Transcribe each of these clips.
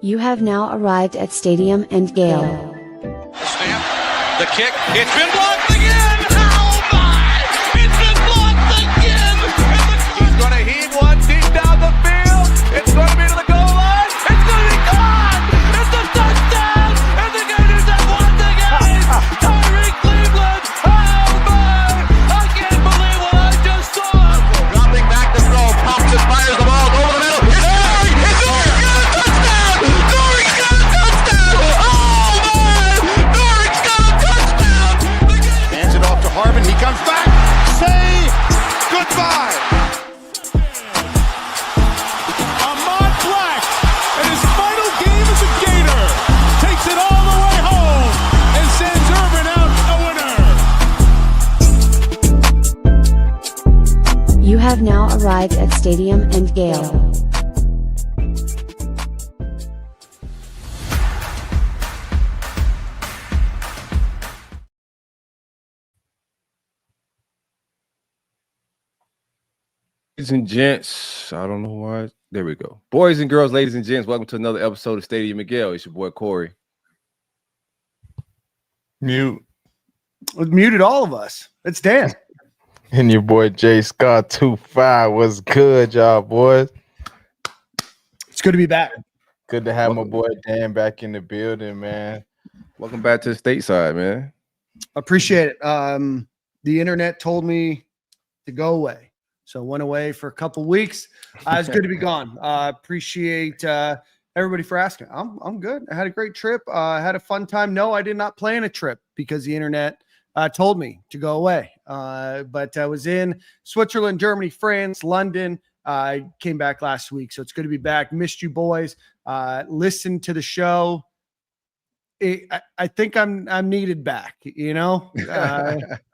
You have now arrived at Stadium and Gale. Snap, the kick, it's been blocked again! Oh my! It's been blocked again! He's going to heave one deep down the field. It's going to be to the goal line. It's going to be gone! It's a touchdown! And the Gators have won the game! Tyreek Cleveland! Oh my! I can't believe what I just saw! Dropping back to throw, pops and fires the ball over the middle. It's there! It's there! Norrick's got a touchdown! Oh my! Norrick's got a touchdown! Hands it off to Harvin. He comes back. Say goodbye. Ahmad Black, in his final game as a Gator, takes it all the way home and sends Urban out a winner. You have now arrived at Stadium and Gale. Ladies and gents, I don't know why. There we go. Boys and girls, ladies and gents, welcome to another episode of Stadium and Gale. It's your boy Corey. Mute. Muted all of us. It's Dan. And your boy J Scott 25. What's good, y'all boys? It's good to be back. Good to have my boy Dan back in the building, man. Welcome back to the stateside, man. Appreciate it. The internet told me to go away. So went away for a couple weeks. It's good to be gone. Appreciate everybody for asking. I'm good. I had a great trip. I had a fun time. No, I did not plan a trip because the internet told me to go away. But I was in Switzerland, Germany, France, London. I came back last week. So it's good to be back. Missed you boys. Listened to the show. I think I'm needed back, you know.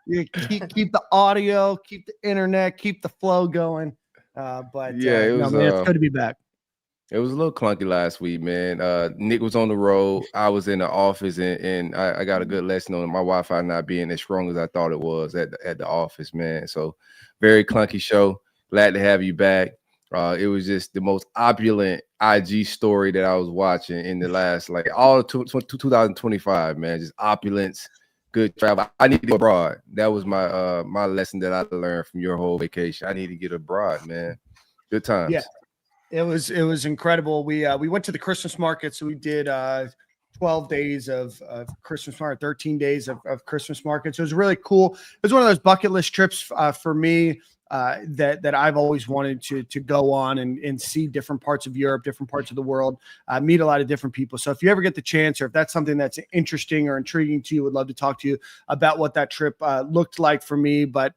You keep the audio, keep the internet, keep the flow going. But yeah, man, it's good to be back. It was a little clunky last week, man. Nick was on the road. I was in the office, and I got a good lesson on my Wi-Fi not being as strong as I thought it was at the office, man. So very clunky show. Glad to have you back. It was just the most opulent IG story that I was watching in the last, like, all of 2025, man. Just opulence, good travel. I need to go abroad. That was my my lesson that I learned from your whole vacation. I need to get abroad, man. Good times. Yeah, it was incredible. We went to the Christmas market, so we did 12 days of Christmas market, 13 days of Christmas markets. It was really cool. It was one of those bucket list trips for me. That I've always wanted to go on and see different parts of Europe, different parts of the world, meet a lot of different people. So if you ever get the chance, or if that's something that's interesting or intriguing to you, would love to talk to you about what that trip looked like for me. But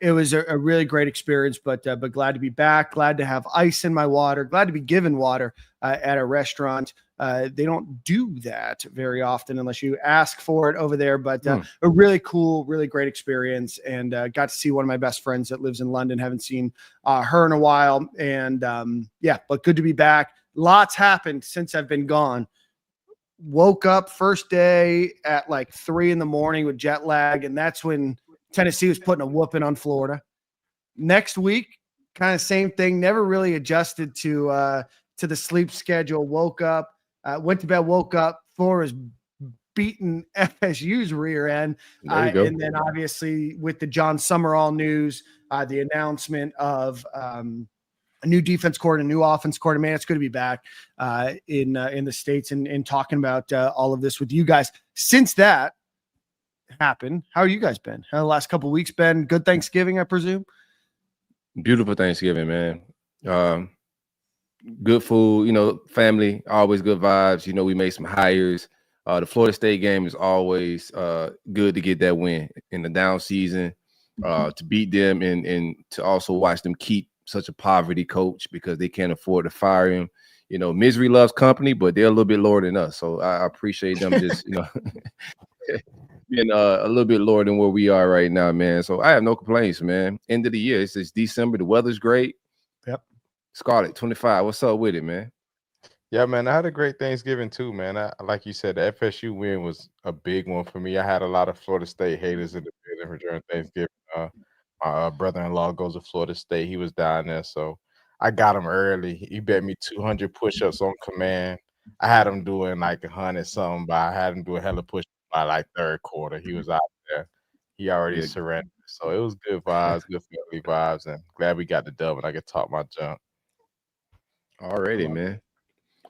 it was a really great experience, but glad to be back, glad to have ice in my water, glad to be given water at a restaurant. They don't do that very often unless you ask for it over there, but a really cool, really great experience. And got to see one of my best friends that lives in London. Haven't seen her in a while. And yeah, but good to be back. Lots happened since I've been gone. Woke up first day at like 3 a.m. with jet lag. And that's when Tennessee was putting a whooping on Florida. Next week, kind of same thing. Never really adjusted to the sleep schedule. Woke up. Went to bed, woke up, Florida's beaten FSU's rear end. And then obviously with the Jon Sumrall news, the announcement of a new defense coordinator, a new offense coordinator. Man, it's good to be back in the States and talking about all of this with you guys. Since that happened, how are you guys been? How the last couple of weeks been? Good Thanksgiving, I presume? Beautiful Thanksgiving, man. Good food, you know, family, always good vibes. You know, we made some hires. The Florida State game is always good to get that win in the down season, to beat them and to also watch them keep such a poverty coach because they can't afford to fire him. You know, misery loves company, but they're a little bit lower than us. So I appreciate them just, you know, being a little bit lower than where we are right now, man. So I have no complaints, man. End of the year, it's December. The weather's great. Yep. Scarlett 25. What's up with it, man? Yeah, man, I had a great Thanksgiving too, man. Like you said, the FSU win was a big one for me. I had a lot of Florida State haters in the building during Thanksgiving. My brother-in-law goes to Florida State. He was down there, so I got him early. He bet me 200 push-ups on command. I had him doing like 100 something, but I had him doing hella push by like third quarter. He was out there. He already Yeah. surrendered. So it was good vibes, good family vibes, and glad we got the dub and I could talk my junk. Already, man.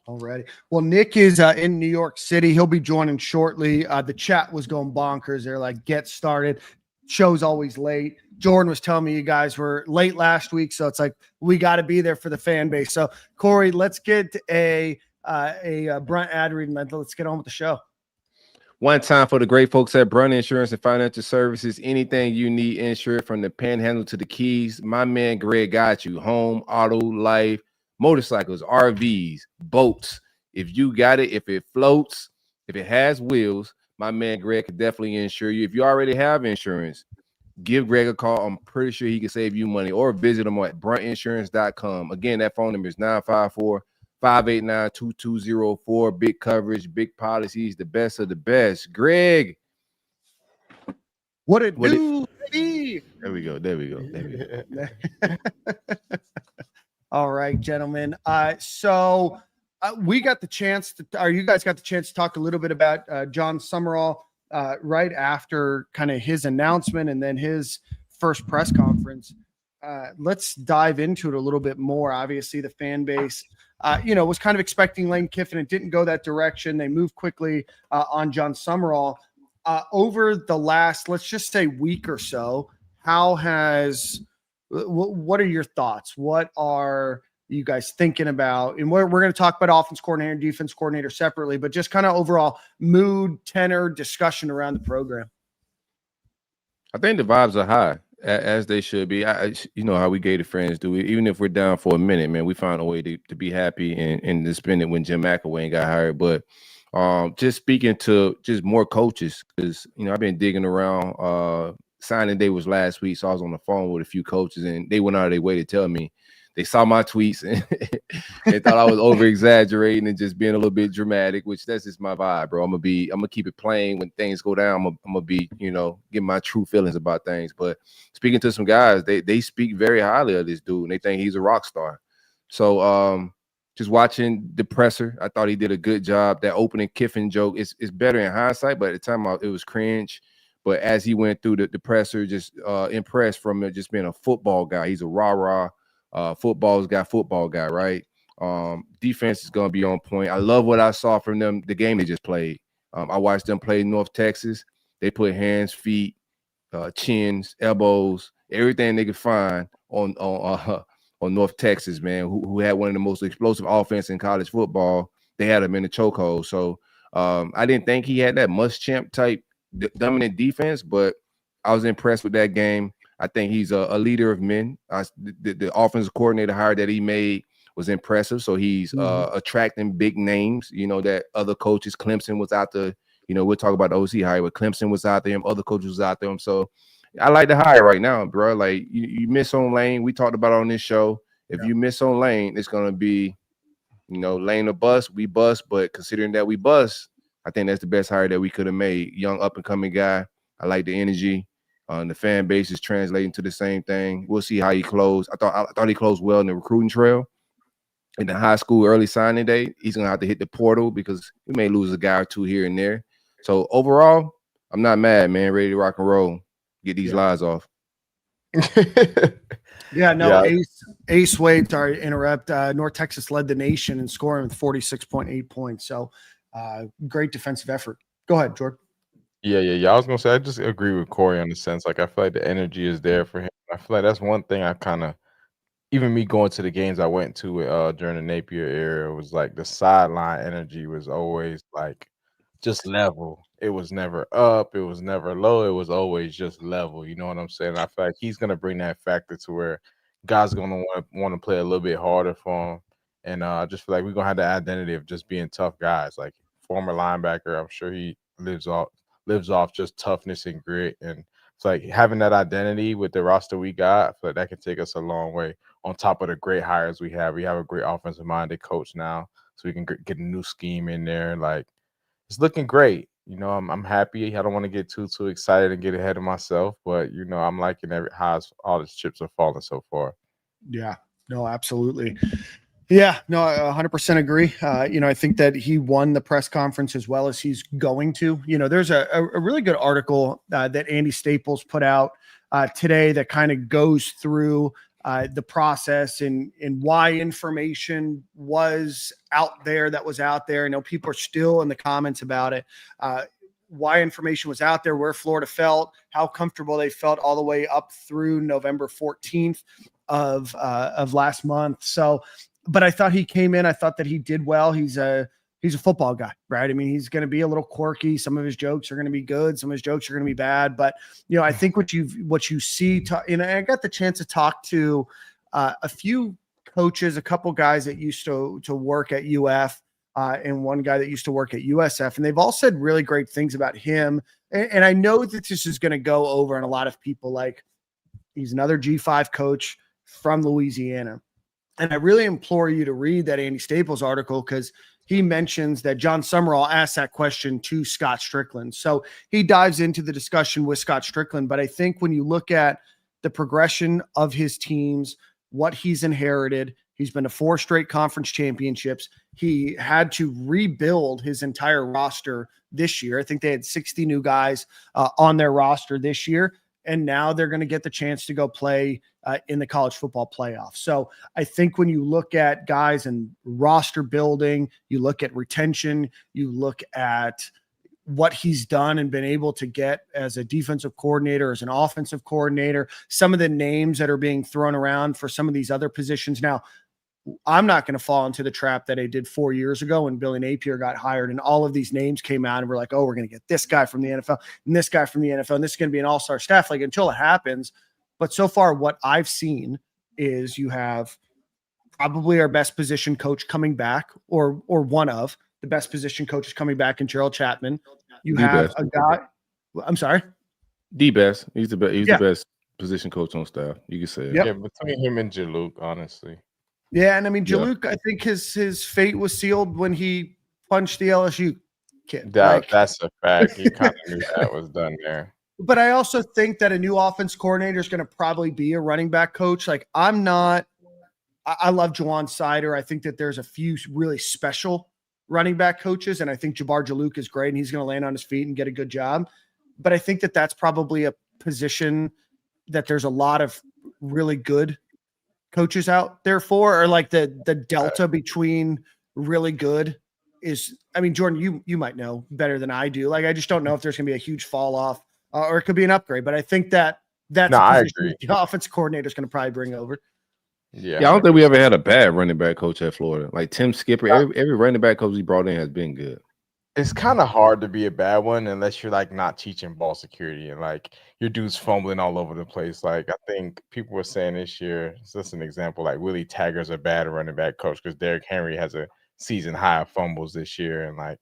Already. Well, Nick is in New York City. He'll be joining shortly. The chat was going bonkers. They're like, get started. Show's always late. Jordan was telling me you guys were late last week, so it's like we got to be there for the fan base. So, Corey, let's get a Brent ad read and let's get on with the show. One time for the great folks at Brunt Insurance and Financial Services. Anything you need insured, from the Panhandle to the Keys, my man Greg got you. Home, auto, life, motorcycles, RVs, boats. If you got it, if it floats, if it has wheels, my man Greg can definitely insure you. If you already have insurance, give Greg a call. I'm pretty sure he can save you money, or visit him at bruntinsurance.com. Again, that phone number is 954-589-2204. Big coverage, big policies, the best of the best. Greg, what it do, baby? There we go. All right, gentlemen. So we got the chance to, or you guys got the chance to talk a little bit about Jon Sumrall right after kind of his announcement and then his first press conference. Let's dive into it a little bit more. Obviously, the fan base, was kind of expecting Lane Kiffin. It didn't go that direction. They moved quickly on Jon Sumrall. Over the last, let's just say, week or so, what are your thoughts? What are you guys thinking about? And we're going to talk about offense coordinator and defense coordinator separately, but just kind of overall mood, tenor, discussion around the program. I think the vibes are high, as they should be. You know how we Gator friends do. Even if we're down for a minute, man, we find a way to be happy and to spend it when Jim McElwain got hired. But just speaking to just more coaches, because, I've been digging around. Signing day was last week, so I was on the phone with a few coaches, and they went out of their way to tell me they saw my tweets and they thought I was over exaggerating and just being a little bit dramatic, which that's just my vibe, bro. I'm gonna keep it plain. When things go down, I'm gonna be, get my true feelings about things. But speaking to some guys, they speak very highly of this dude and they think he's a rock star. So just watching the presser, I thought he did a good job. That opening Kiffin joke is better in hindsight, but at the time it was cringe. But as he went through the presser, just impressed from it, just being a football guy. He's a rah-rah football guy, right? Defense is going to be on point. I love what I saw from them, the game they just played. I watched them play North Texas. They put hands, feet, chins, elbows, everything they could find on North Texas, man, who had one of the most explosive offense in college football. They had him in the chokehold. So I didn't think he had that Muschamp type dominant defense, but I was impressed with that game. I think he's a leader of men. The offensive coordinator hire that he made was impressive. So he's attracting big names, that other coaches. Clemson was out there. We'll talk about the OC hire, but Clemson was out there. Other coaches was out there. So I like the hire right now, bro. Like you miss on Lane. We talked about on this show. If you miss on Lane, it's going to be, Lane or bust. We bust, but considering that we bust, I think that's the best hire that we could have made. Young up-and-coming guy. I like the energy. The fan base is translating to the same thing. We'll see how he closed. I thought he closed well in the recruiting trail. In the high school early signing day, he's going to have to hit the portal because we may lose a guy or two here and there. So overall, I'm not mad, man. Ready to rock and roll. Get these lies off. Ace Wade, sorry to interrupt. North Texas led the nation in scoring with 46.8 points. So great defensive effort. Go ahead, Jordan. Yeah. I was gonna say I just agree with Corey in the sense, like I feel like the energy is there for him. I feel like that's one thing I kind of, even me going to the games I went to during the Napier era, was like the sideline energy was always like just level. It was never up, it was never low, it was always just level. You know what I'm saying? I feel like he's gonna bring that factor to where guys are gonna want to play a little bit harder for him. And I just feel like we're gonna have the identity of just being tough guys. Like former linebacker, I'm sure he lives off just toughness and grit. And it's like having that identity with the roster we got, I feel like that can take us a long way. On top of the great hires we have a great offensive minded coach now, so we can get a new scheme in there. Like it's looking great. I'm happy. I don't want to get too excited and get ahead of myself, but I'm liking how all the chips are falling so far. Yeah, no, absolutely. Yeah, no, I 100% agree. I think that he won the press conference as well as he's going to. There's a really good article that Andy Staples put out today that kind of goes through the process and why information was out there that was out there. I know people are still in the comments about it. Why information was out there, where Florida felt, how comfortable they felt all the way up through November 14th of last month. So, but I thought he came in. I thought that he did well. He's a football guy, right? I mean, he's going to be a little quirky. Some of his jokes are going to be good. Some of his jokes are going to be bad. But I think what you see, I got the chance to talk to a few coaches, a couple guys that used to work at UF, and one guy that used to work at USF, and they've all said really great things about him. And I know that this is going to go over, and a lot of people like he's another G5 coach from Louisiana. And I really implore you to read that Andy Staples article because he mentions that Jon Sumrall asked that question to Scott Strickland. So he dives into the discussion with Scott Strickland. But I think when you look at the progression of his teams, what he's inherited, he's been to 4 straight conference championships. He had to rebuild his entire roster this year. I think they had 60 new guys on their roster this year. And now they're going to get the chance to go play in the college football playoff. So I think when you look at guys and roster building, you look at retention, you look at what he's done and been able to get as a defensive coordinator, as an offensive coordinator, some of the names that are being thrown around for some of these other positions. Now, I'm not going to fall into the trap that I did 4 years ago when Billy Napier got hired and all of these names came out and we're like, oh, we're going to get this guy from the NFL and this guy from the NFL and this is going to be an all-star staff. Like until it happens. But so far what I've seen is you have probably our best position coach coming back or one of the best position coaches coming back in Gerald Chapman. You have a guy. I'm sorry. The best. He's the best. He's the best position coach on staff. You can say it. Yeah, between him and Jaluk, honestly. Yeah, and I mean, Jaluk, I think his fate was sealed when he punched the LSU kid. That's a fact. You kind of knew that was done there. But I also think that a new offense coordinator is going to probably be a running back coach. Like I love Juwan Sider. I think that there's a few really special running back coaches, and I think Jabbar Jaluk is great, and he's going to land on his feet and get a good job. But I think that that's probably a position that there's a lot of really good coaches out there for, or like the delta between really good is, I mean, Jordan, you might know better than I do. Like, I just don't know if there's going to be a huge fall off or it could be an upgrade, but I think that's I agree. The offense coordinator is going to probably bring over. Yeah, I don't think we ever had a bad running back coach at Florida. Like Tim Skipper, every running back coach he brought in has been good. It's kind of hard to be a bad one unless you're like not teaching ball security and like your dude's fumbling all over the place. Like I think people were saying this year, it's just an example, like Willie Taggart's a bad running back coach because Derrick Henry has a season high of fumbles this year and like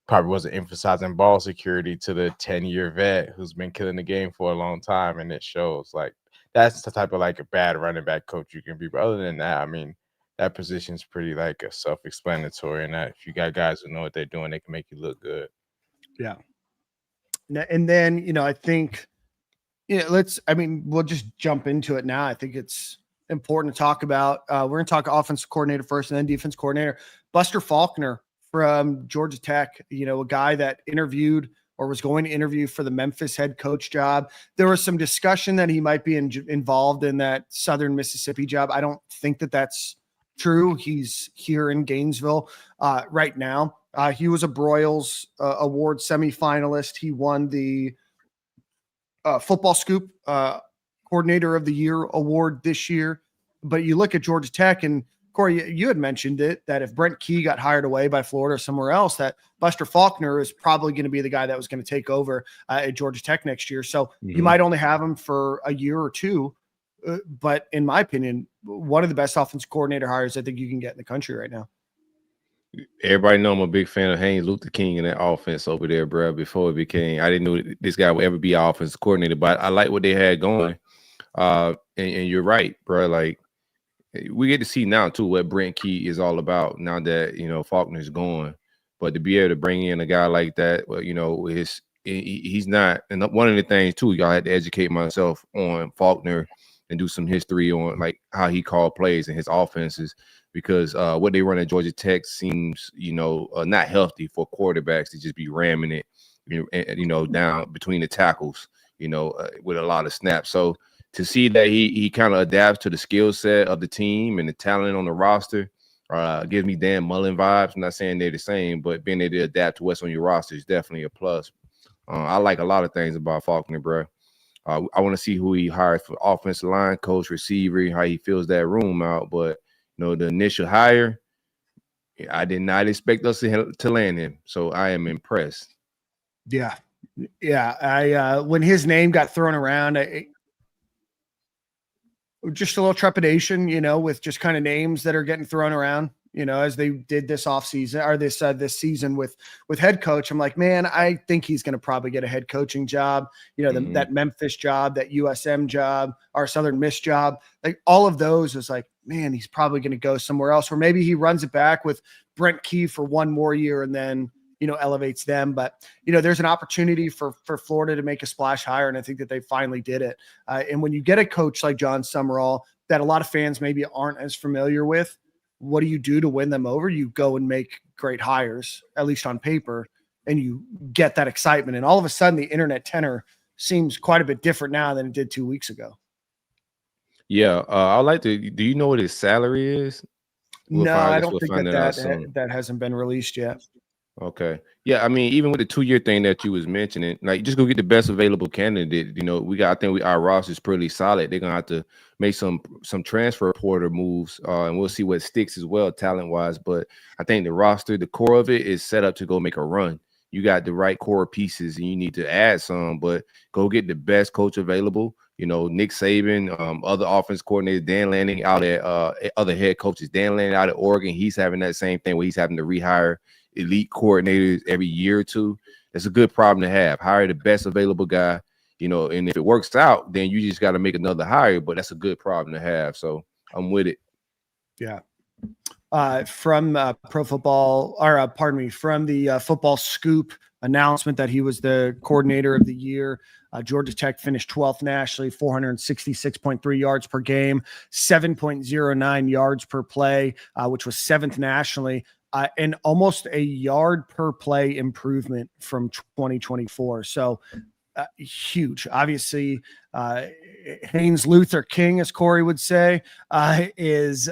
probably wasn't emphasizing ball security to the 10-year vet who's been killing the game for a long time, and it shows. Like that's the type of like a bad running back coach you can be. But other than that, I mean, that position's pretty like a self-explanatory, and that if you got guys who know what they're doing, they can make you look good. Yeah. And then, I think, we'll just jump into it now. I think it's important to talk about. We're going to talk offensive coordinator first and then defense coordinator. Buster Faulkner from Georgia Tech, a guy that interviewed or was going to interview for the Memphis head coach job. There was some discussion that he might be involved in that Southern Mississippi job. I don't think that that's true. He's here in Gainesville right now. He was a Broyles Award semifinalist. He won the Football Scoop Coordinator of the Year award this year. But you look at Georgia Tech, and Corey, you had mentioned it, that if Brent Key got hired away by Florida or somewhere else, that Buster Faulkner is probably going to be the guy that was going to take over at Georgia Tech next year. So you might only have him for a year or two. But in my opinion, one of the best offensive coordinator hires I think you can get in the country right now. Everybody know I'm a big fan of Haynes Luther King and that offense over there, bro. Before it became, I didn't know this guy would ever be an offensive coordinator, but I like what they had going. And you're right, bro. Like we get to see now too what Brent Key is all about now that Faulkner's gone. But to be able to bring in a guy like that, well, he's not. And one of the things too, y'all had to educate myself on Faulkner and do some history on like how he called plays and his offenses, because what they run at Georgia Tech seems, not healthy for quarterbacks to just be ramming it, down between the tackles, with a lot of snaps. So to see that he kind of adapts to the skill set of the team and the talent on the roster gives me Dan Mullen vibes. I'm not saying they're the same, but being able to adapt to what's on your roster is definitely a plus. I like a lot of things about Faulkner, bro. I want to see who he hires for offensive line coach, receiver, how he fills that room out. But, the initial hire, I did not expect us to land him. So I am impressed. Yeah. Yeah. When his name got thrown around, just a little trepidation, with just kind of names that are getting thrown around, as they did this offseason or this season with head coach. I'm like, man, I think he's going to probably get a head coaching job, that Memphis job, that USM job, our Southern Miss job, like all of those was like, man, he's probably going to go somewhere else, or maybe he runs it back with Brent Key for one more year and then, elevates them. But, there's an opportunity for Florida to make a splash hire. And I think that they finally did it. And when you get a coach like Jon Sumrall that a lot of fans maybe aren't as familiar with, what do you do to win them over? You go and make great hires, at least on paper, and you get that excitement. And all of a sudden the internet tenor seems quite a bit different now than it did 2 weeks ago. Yeah. I'd like to, do you know what his salary is? No, I don't think that hasn't been released yet. Okay. Yeah, I mean, even with the 2-year thing that you was mentioning, like just go get the best available candidate. I think our roster is pretty solid. They're gonna have to make some transfer portal moves, and we'll see what sticks as well, talent wise. But I think the roster, the core of it, is set up to go make a run. You got the right core pieces, and you need to add some, but go get the best coach available. Nick Saban, other offense coordinators, Dan Lanning out at other head coaches, Dan Lanning out at Oregon. He's having that same thing where he's having to rehire elite coordinators every year or two. That's a good problem to have. Hire the best available guy, and if it works out, then you just got to make another hire, but that's a good problem to have. So I'm with it. Yeah. From Pro Football, or from the Football Scoop announcement that he was the coordinator of the year, Georgia Tech finished 12th nationally, 466.3 yards per game, 7.09 yards per play, which was 7th nationally. And almost a yard per play improvement from 2024. So huge. Obviously, Haynes Luther King, as Corey would say, is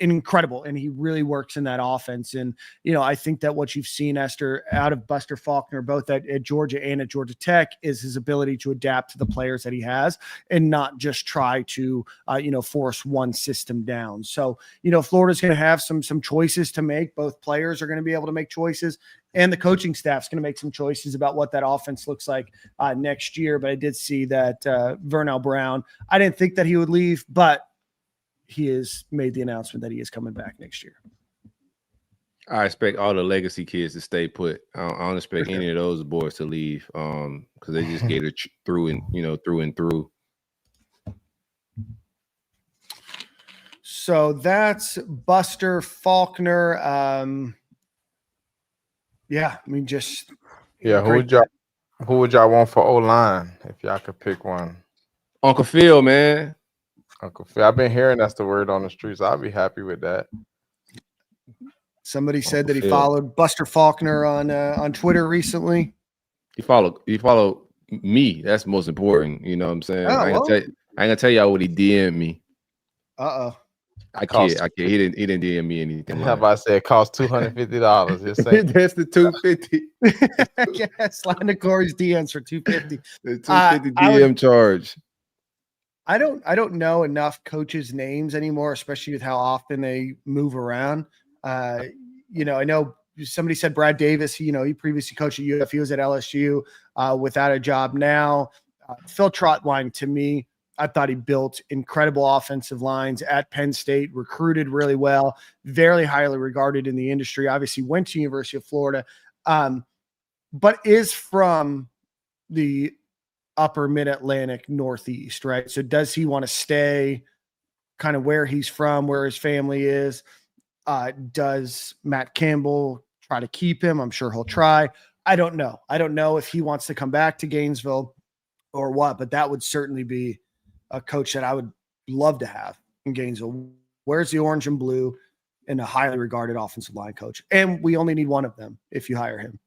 incredible, and he really works in that offense. And I think that what you've seen, Esther, out of Buster Faulkner, both at Georgia and at Georgia Tech, is his ability to adapt to the players that he has and not just try to force one system down. So Florida's going to have some choices to make. Both players are going to be able to make choices, and the coaching staff's going to make some choices about what that offense looks like next year. But I did see that Vernell Brown, I didn't think that he would leave, but he has made the announcement that he is coming back next year. I expect all the legacy kids to stay put. I don't expect any of those boys to leave because they just get it through and through. So that's Buster Faulkner. Yeah, I mean, just who would y'all want for O-line if y'all could pick one? Uncle Phil, man. Uncle Phil. I've been hearing that's the word on the streets. I'll be happy with that. Somebody said that he followed Buster Faulkner on Twitter recently. He followed me. That's most important. You know what I'm saying? I ain't gonna tell y'all what he DM'd me. Uh-oh. I can't. He didn't DM me anything. How about I say it cost $250? That's the $250. Yeah, slide into Corey's DMs for $250. The $250 DM charge. I don't know enough coaches' names anymore, especially with how often they move around. I know somebody said Brad Davis. He previously coached at UF. He was at LSU without a job now. Phil Trotwine, to me, I thought he built incredible offensive lines at Penn State, recruited really well, very highly regarded in the industry. Obviously went to University of Florida, but is from the upper mid-Atlantic Northeast, right? So does he want to stay kind of where he's from, where his family is? Does Matt Campbell try to keep him? I'm sure he'll try. I don't know. I don't know if he wants to come back to Gainesville or what, but that would certainly be a coach that I would love to have in Gainesville. Where's the orange and blue and a highly regarded offensive line coach? And we only need one of them if you hire him.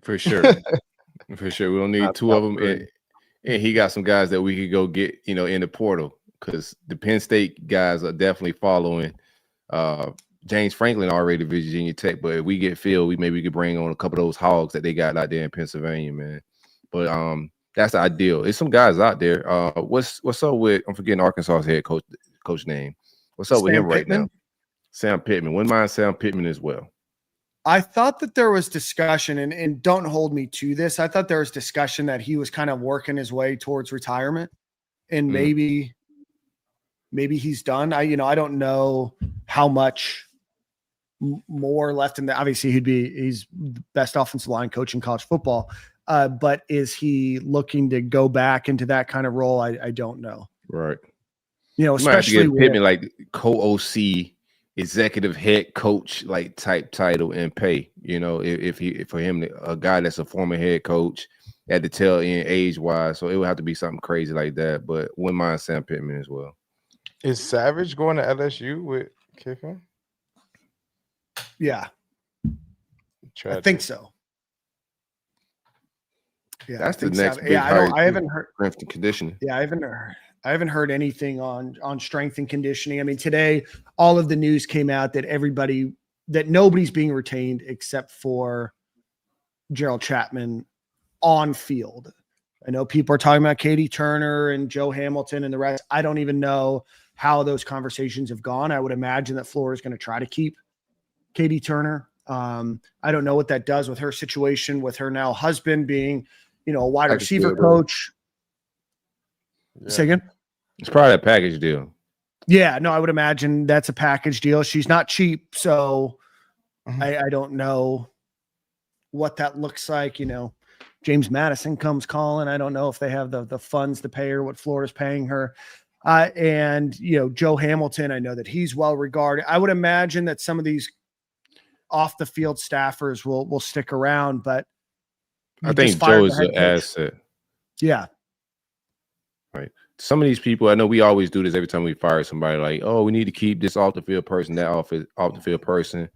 For sure. For sure. We don't need two of them. And he got some guys that we could go get, in the portal, because the Penn State guys are definitely following. James Franklin already at Virginia Tech, but if we get Phil, we could bring on a couple of those hogs that they got out there in Pennsylvania, man. But that's the ideal. There's some guys out there. What's up with, I'm forgetting Arkansas's head coach name. What's up with him right now? Sam Pittman. Wouldn't mind Sam Pittman as well. I thought that there was discussion, and don't hold me to this. I thought there was discussion that he was kind of working his way towards retirement, and maybe he's done. I don't know how much more left in the, obviously he's the best offensive line coach in college football. But is he looking to go back into that kind of role? I don't know. Right. Especially with Pittman like co-OC, executive head coach like type title and pay. If for him, a guy that's a former head coach at the tail end age wise, so it would have to be something crazy like that. But wouldn't mind Sam Pittman as well. Is Savage going to LSU with Kiffin? Yeah, Tragic. I think so. Yeah, that's the next. So. Yeah, I haven't heard strength and conditioning. Yeah, I haven't heard anything on strength and conditioning. I mean, today all of the news came out that nobody's being retained except for Gerald Chapman on field. I know people are talking about Katie Turner and Joe Hamilton and the rest. I don't even know how those conversations have gone. I would imagine that Florida is going to try to keep Katie Turner. I don't know what that does with her situation, with her now husband being, a wide receiver coach. Yeah. Say again? It's probably a package deal. Yeah, no, I would imagine that's a package deal. She's not cheap, so I don't know what that looks like. James Madison comes calling. I don't know if they have the funds to pay her what Florida's paying her. And Joe Hamilton, I know that he's well regarded. I would imagine that some of these off the field staffers will stick around, but I think Joe's an asset. Yeah. Right. Some of these people, I know we always do this every time we fire somebody, like, oh, we need to keep this off the field person, that off the field person.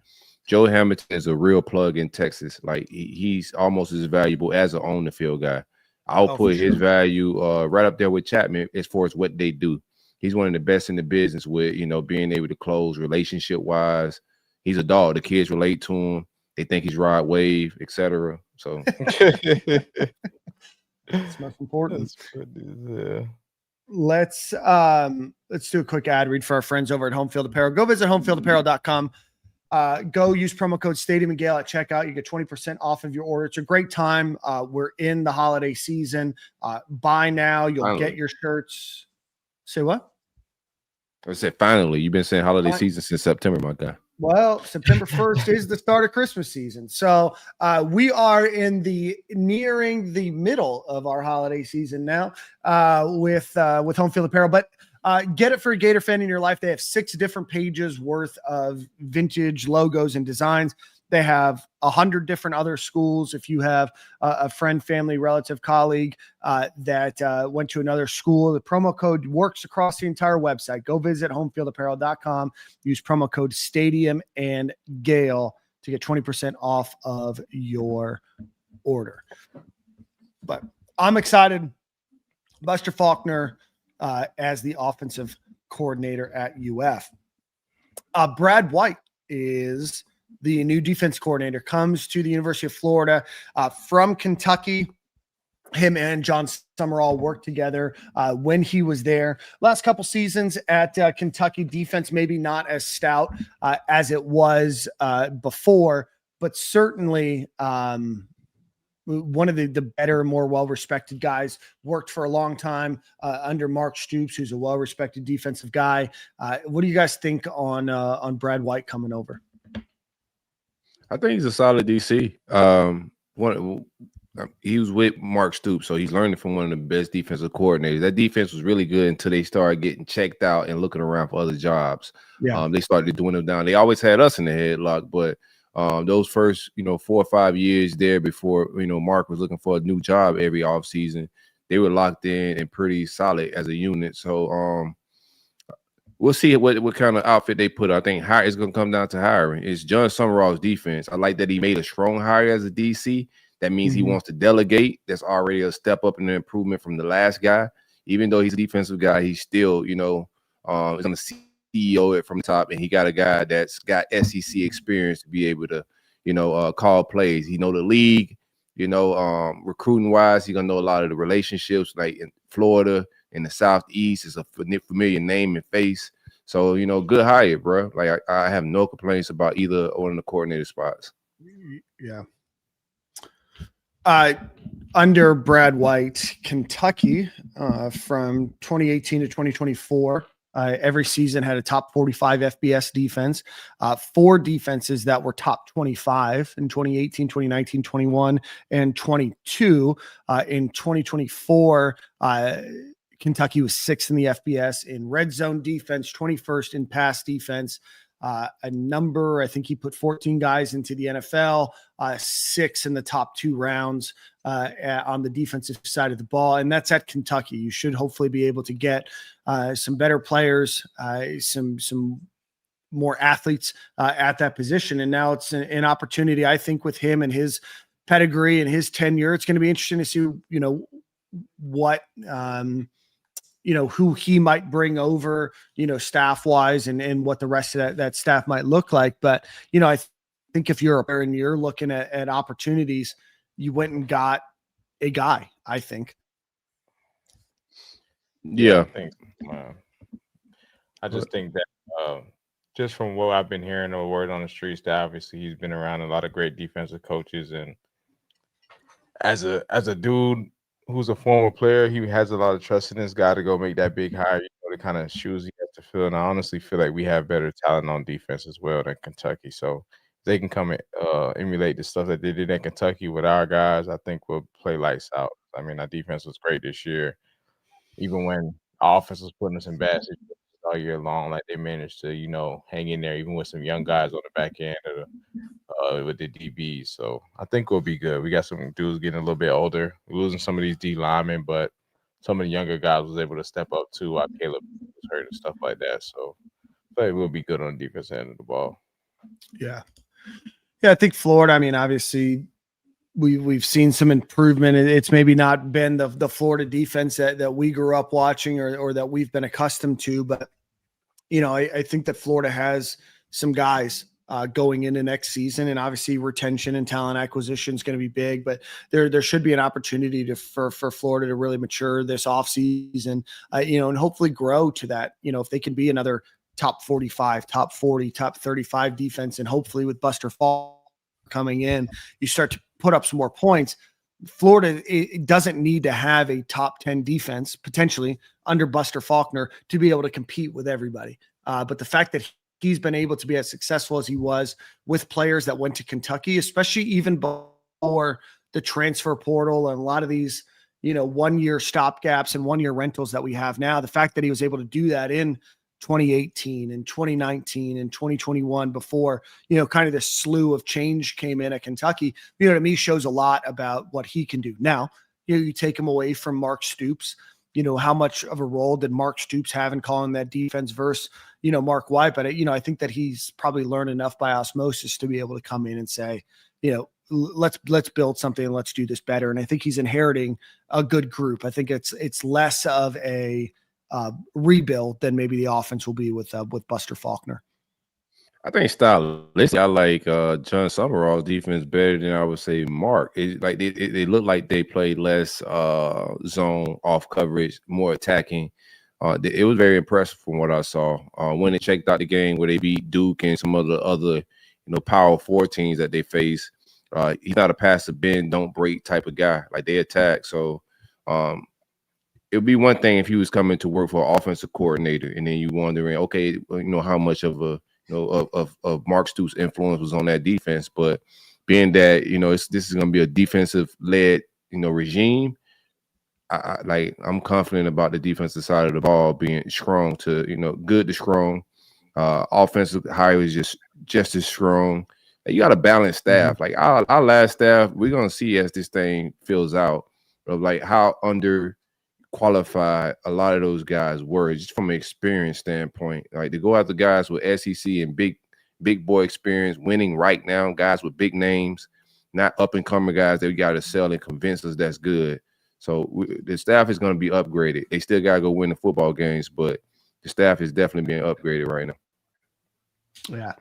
Joe Hamilton is a real plug in Texas. Like he's almost as valuable as an on the field guy. I'll put his value right up there with Chapman as far as what they do. He's one of the best in the business with, being able to close relationship wise. He's a dog. The kids relate to him. They think he's Rod Wave, etc. So that's most important. Yeah. Let's do a quick ad read for our friends over at Home Field Apparel. Go visit homefieldapparel.com. Go use promo code Stadium and Gale at checkout. You get 20% off of your order. It's a great time. We're in the holiday season. Buy now. You'll get your shirts. Say what? I said, finally. You've been saying holiday season since September, my guy. Well, September 1st is the start of Christmas season. So we are nearing the middle of our holiday season now with Home Field Apparel. But get it for a Gator fan in your life. They have 6 different pages worth of vintage logos and designs. They have 100 different other schools. If you have a friend, family, relative, colleague that went to another school, the promo code works across the entire website. Go visit homefieldapparel.com. Use promo code Stadium and Gale to get 20% off of your order. But I'm excited. Buster Faulkner as the offensive coordinator at UF. Brad White is the new defense coordinator, comes to the University of Florida from Kentucky. Him and Jon Sumrall worked together when he was there. Last couple seasons at Kentucky, defense maybe not as stout as it was before, but certainly one of the better, more well-respected guys. Worked for a long time under Mark Stoops, who's a well-respected defensive guy. What do you guys think on Brad White coming over? I think he's a solid DC. He was with Mark Stoops, so he's learning from one of the best defensive coordinators. That defense was really good until they started getting checked out and looking around for other jobs. Yeah. They started doing them down. They always had us in the headlock, but those first, 4 or 5 years there before, Mark was looking for a new job every offseason, they were locked in and pretty solid as a unit. So we'll see what kind of outfit they put. I think it's going to come down to hiring. It's Jon Sumrall's defense. I like that he made a strong hire as a DC. That means he wants to delegate. That's already a step up and an improvement from the last guy. Even though he's a defensive guy, he's still, is going to CEO it from the top, and he got a guy that's got SEC experience to be able to, call plays. He know the league, recruiting wise. He gonna know a lot of the relationships, like in Florida, in the Southeast, is a familiar name and face. So good hire, bro. Like I have no complaints about either one of the coordinator spots. Yeah. Under Brad White, Kentucky, from 2018 to 2024. Every season had a top 45 FBS defense, 4 defenses that were top 25 in 2018, 2019, 21, and 22. In 2024, Kentucky was 6th in the FBS in red zone defense, 21st in pass defense. I think he put 14 guys into the NFL, 6 in the top 2 rounds on the defensive side of the ball. And that's at Kentucky. You should hopefully be able to get some better players, some more athletes at that position. And now it's an opportunity, I think, with him and his pedigree and his tenure. It's going to be interesting to see, what who he might bring over, staff wise and what the rest of that staff might look like. But, I think if you're a player and you're looking at opportunities, you went and got a guy, I think. Yeah. I just think that just from what I've been hearing or word on the streets, that obviously he's been around a lot of great defensive coaches. And as a dude who's a former player, he has a lot of trust in this guy to go make that big hire, the kind of shoes he has to fill. And I honestly feel like we have better talent on defense as well than Kentucky. So if they can come and emulate the stuff that they did at Kentucky with our guys, I think we'll play lights out. I mean, our defense was great this year. Even when our offense was putting us in bad situations all year long, like they managed to, hang in there, even with some young guys on the back end with the DBs. So I think we'll be good. We got some dudes getting a little bit older. We're losing some of these D linemen, but some of the younger guys was able to step up too while Caleb was hurt and stuff like that. So I think we'll be good on the defense end of the ball. Yeah. Yeah, I think Florida, I mean, obviously we've seen some improvement. It's maybe not been the Florida defense that we grew up watching or that we've been accustomed to, but I think that Florida has some guys going into next season, and obviously retention and talent acquisition is going to be big, but there should be an opportunity for Florida to really mature this offseason, and hopefully grow to that, if they can be another top 45, top 40, top 35 defense, and hopefully with Buster Faulkner coming in, you start to put up some more points. Florida, it doesn't need to have a top 10 defense potentially under Buster Faulkner to be able to compete with everybody. But the fact that he's been able to be as successful as he was with players that went to Kentucky, especially even before the transfer portal and a lot of these, 1-year stopgaps and 1-year rentals that we have now, the fact that he was able to do that in 2018 and 2019 and 2021 before, kind of this slew of change came in at Kentucky, to me shows a lot about what he can do. Now, you take him away from Mark Stoops, how much of a role did Mark Stoops have in calling that defense versus, Mark White? But, I think that he's probably learned enough by osmosis to be able to come in and say, let's build something and let's do this better. And I think he's inheriting a good group. I think it's less of a rebuild than maybe the offense will be with Buster Faulkner. I think stylistically, I like Jon Sumrall's defense better than I would say Mark. They look like they played less zone off coverage, more attacking. It was very impressive from what I saw. When they checked out the game where they beat Duke and some of the other Power 4 teams that they face, he's not a pass to bend, don't break type of guy. Like they attack. So it would be one thing if he was coming to work for an offensive coordinator, and then you wondering, okay, how much of a of Mark Stoops' influence was on that defense. But being that this is going to be a defensive led regime, I'm confident about the defensive side of the ball being strong to good to strong. Offensive hire is just as strong. You got a balanced staff. Like our last staff, we're gonna see as this thing fills out of like how under qualified a lot of those guys were, just from an experience standpoint. Like, to go after guys with SEC and big boy experience, winning right now, guys with big names, not up and coming guys that we got to sell and convince us that's good. So the staff is going to be upgraded. They still got to go win the football games, but the staff is definitely being upgraded right now. Yeah.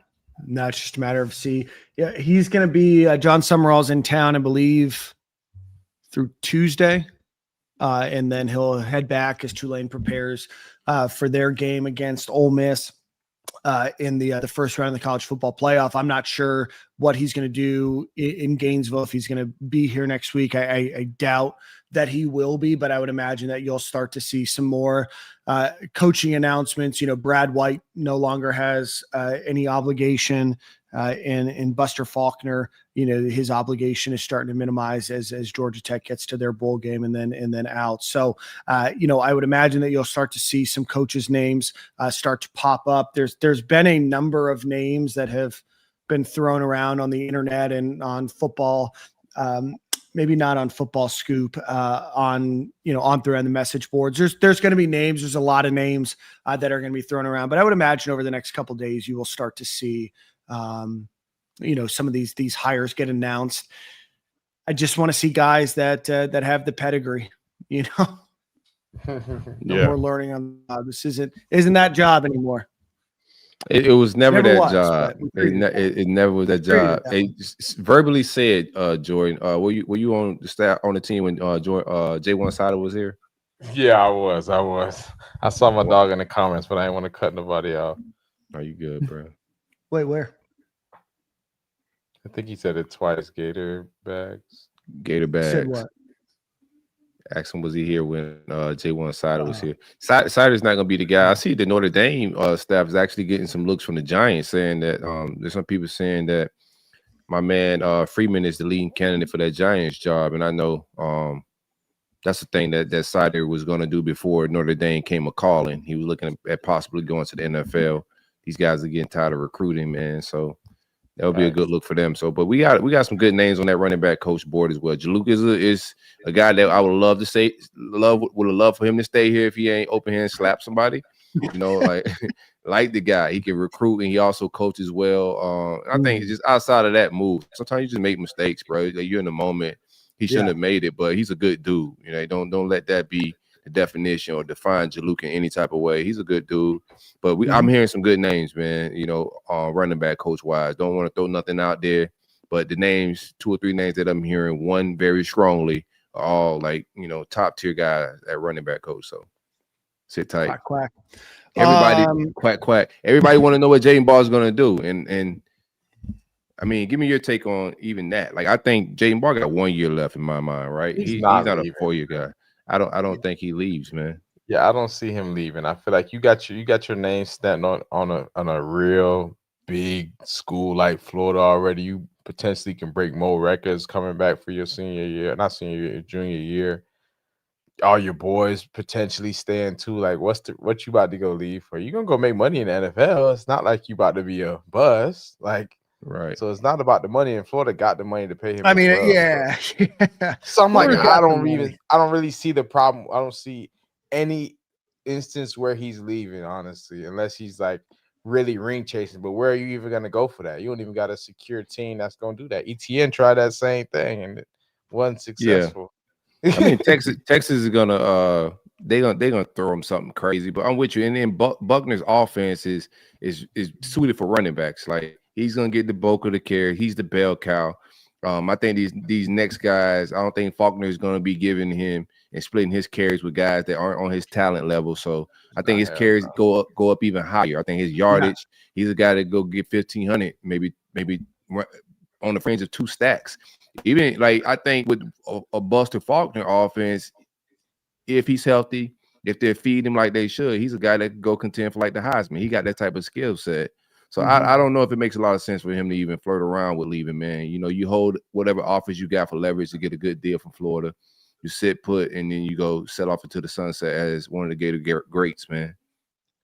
No, it's just a matter of yeah, he's going to be Jon Sumrall's in town, I believe, through Tuesday. And then he'll head back as Tulane prepares for their game against Ole Miss in the first round of the college football playoff. I'm not sure what he's going to do in Gainesville, if he's going to be here next week. I doubt that he will be, but I would imagine that you'll start to see some more coaching announcements. You know, Brad White no longer has any obligation, and Buster Faulkner, you know, his obligation is starting to minimize as Georgia Tech gets to their bowl game and then out. So, you know, I would imagine that you'll start to see some coaches' names start to pop up. There's been a number of names that have been thrown around on the internet and on football, maybe not on Football Scoop, on through on the message boards. There's going to be names. There's a lot of names that are going to be thrown around, but I would imagine over the next couple of days, you will start to see, some of these hires get announced. I just want to see guys that have the pedigree, No more learning on this isn't that job anymore. It was never that job. It never was that job. They verbally said, Jordan, were you on the staff on the team when J1 Sada was here? Yeah, I was. I saw my dog in the comments, but I didn't want to cut nobody off. Are you good, bro? Wait, where? I think he said it twice. Gator bags. Said what? Asked him, was he here when J1 Sada was here? Sada's not going to be the guy. I see the Notre Dame staff is actually getting some looks from the Giants, saying that there's some people saying that my man Freeman is the leading candidate for that Giants job. And I know that's the thing that Sada was going to do before Notre Dame came a calling. He was looking at possibly going to the NFL. These guys are getting tired of recruiting, man. So that would be a good look for them. So, but we got some good names on that running back coach board as well. Jaluk is a guy that I would love to say would love for him to stay here if he ain't open hand slap somebody. Like the guy, he can recruit and he also coaches well. I think it's just outside of that move. Sometimes you just make mistakes, bro. Like, you're in the moment. He shouldn't have made it, but he's a good dude. Don't let that be the definition or define Jaluk in any type of way. He's a good dude. But I'm hearing some good names, man, running back coach wise. Don't want to throw nothing out there, but the names, 2 or 3 names that I'm hearing, one very strongly, are all top tier guys at running back coach. So sit tight. Quack, quack. Everybody quack, quack. Everybody want to know what Jaden Ball is going to do. And I mean, give me your take on even that. Like, I think Jaden Ball got 1 year left in my mind, right? He's not a 4-year guy. I don't think he leaves, man. Yeah, I don't see him leaving. I feel like you got your name standing on a real big school like Florida already. You potentially can break more records coming back for your junior year. All your boys potentially staying too. Like, what you about to go leave for? You gonna go make money in the NFL. It's not like you about to be a bust. Like, right. So it's not about the money, and Florida got the money to pay him. I mean, So I'm like, I don't really see the problem. I don't see any instance where he's leaving, honestly, unless he's like really ring chasing. But where are you even gonna go for that? You don't even got a secure team that's gonna do that. ETN tried that same thing and it wasn't successful. Yeah. I mean, Texas is gonna they're gonna throw him something crazy. But I'm with you. And then Buckner's offense is suited for running backs. Like, he's gonna get the bulk of the carry. He's the bell cow. I think these next guys, I don't think Faulkner is gonna be giving him and splitting his carries with guys that aren't on his talent level. So I think his carries go up even higher. I think his yardage, he's a guy that go get 1,500, maybe on the fringe of 2 stacks. Even like, I think with a Buster Faulkner offense, if he's healthy, if they're feeding him like they should, he's a guy that can go contend for like the Heisman. He got that type of skill set. So I don't know if it makes a lot of sense for him to even flirt around with leaving, man. You hold whatever offers you got for leverage to get a good deal from Florida. You sit put, and then you go set off into the sunset as one of the Gator greats, man.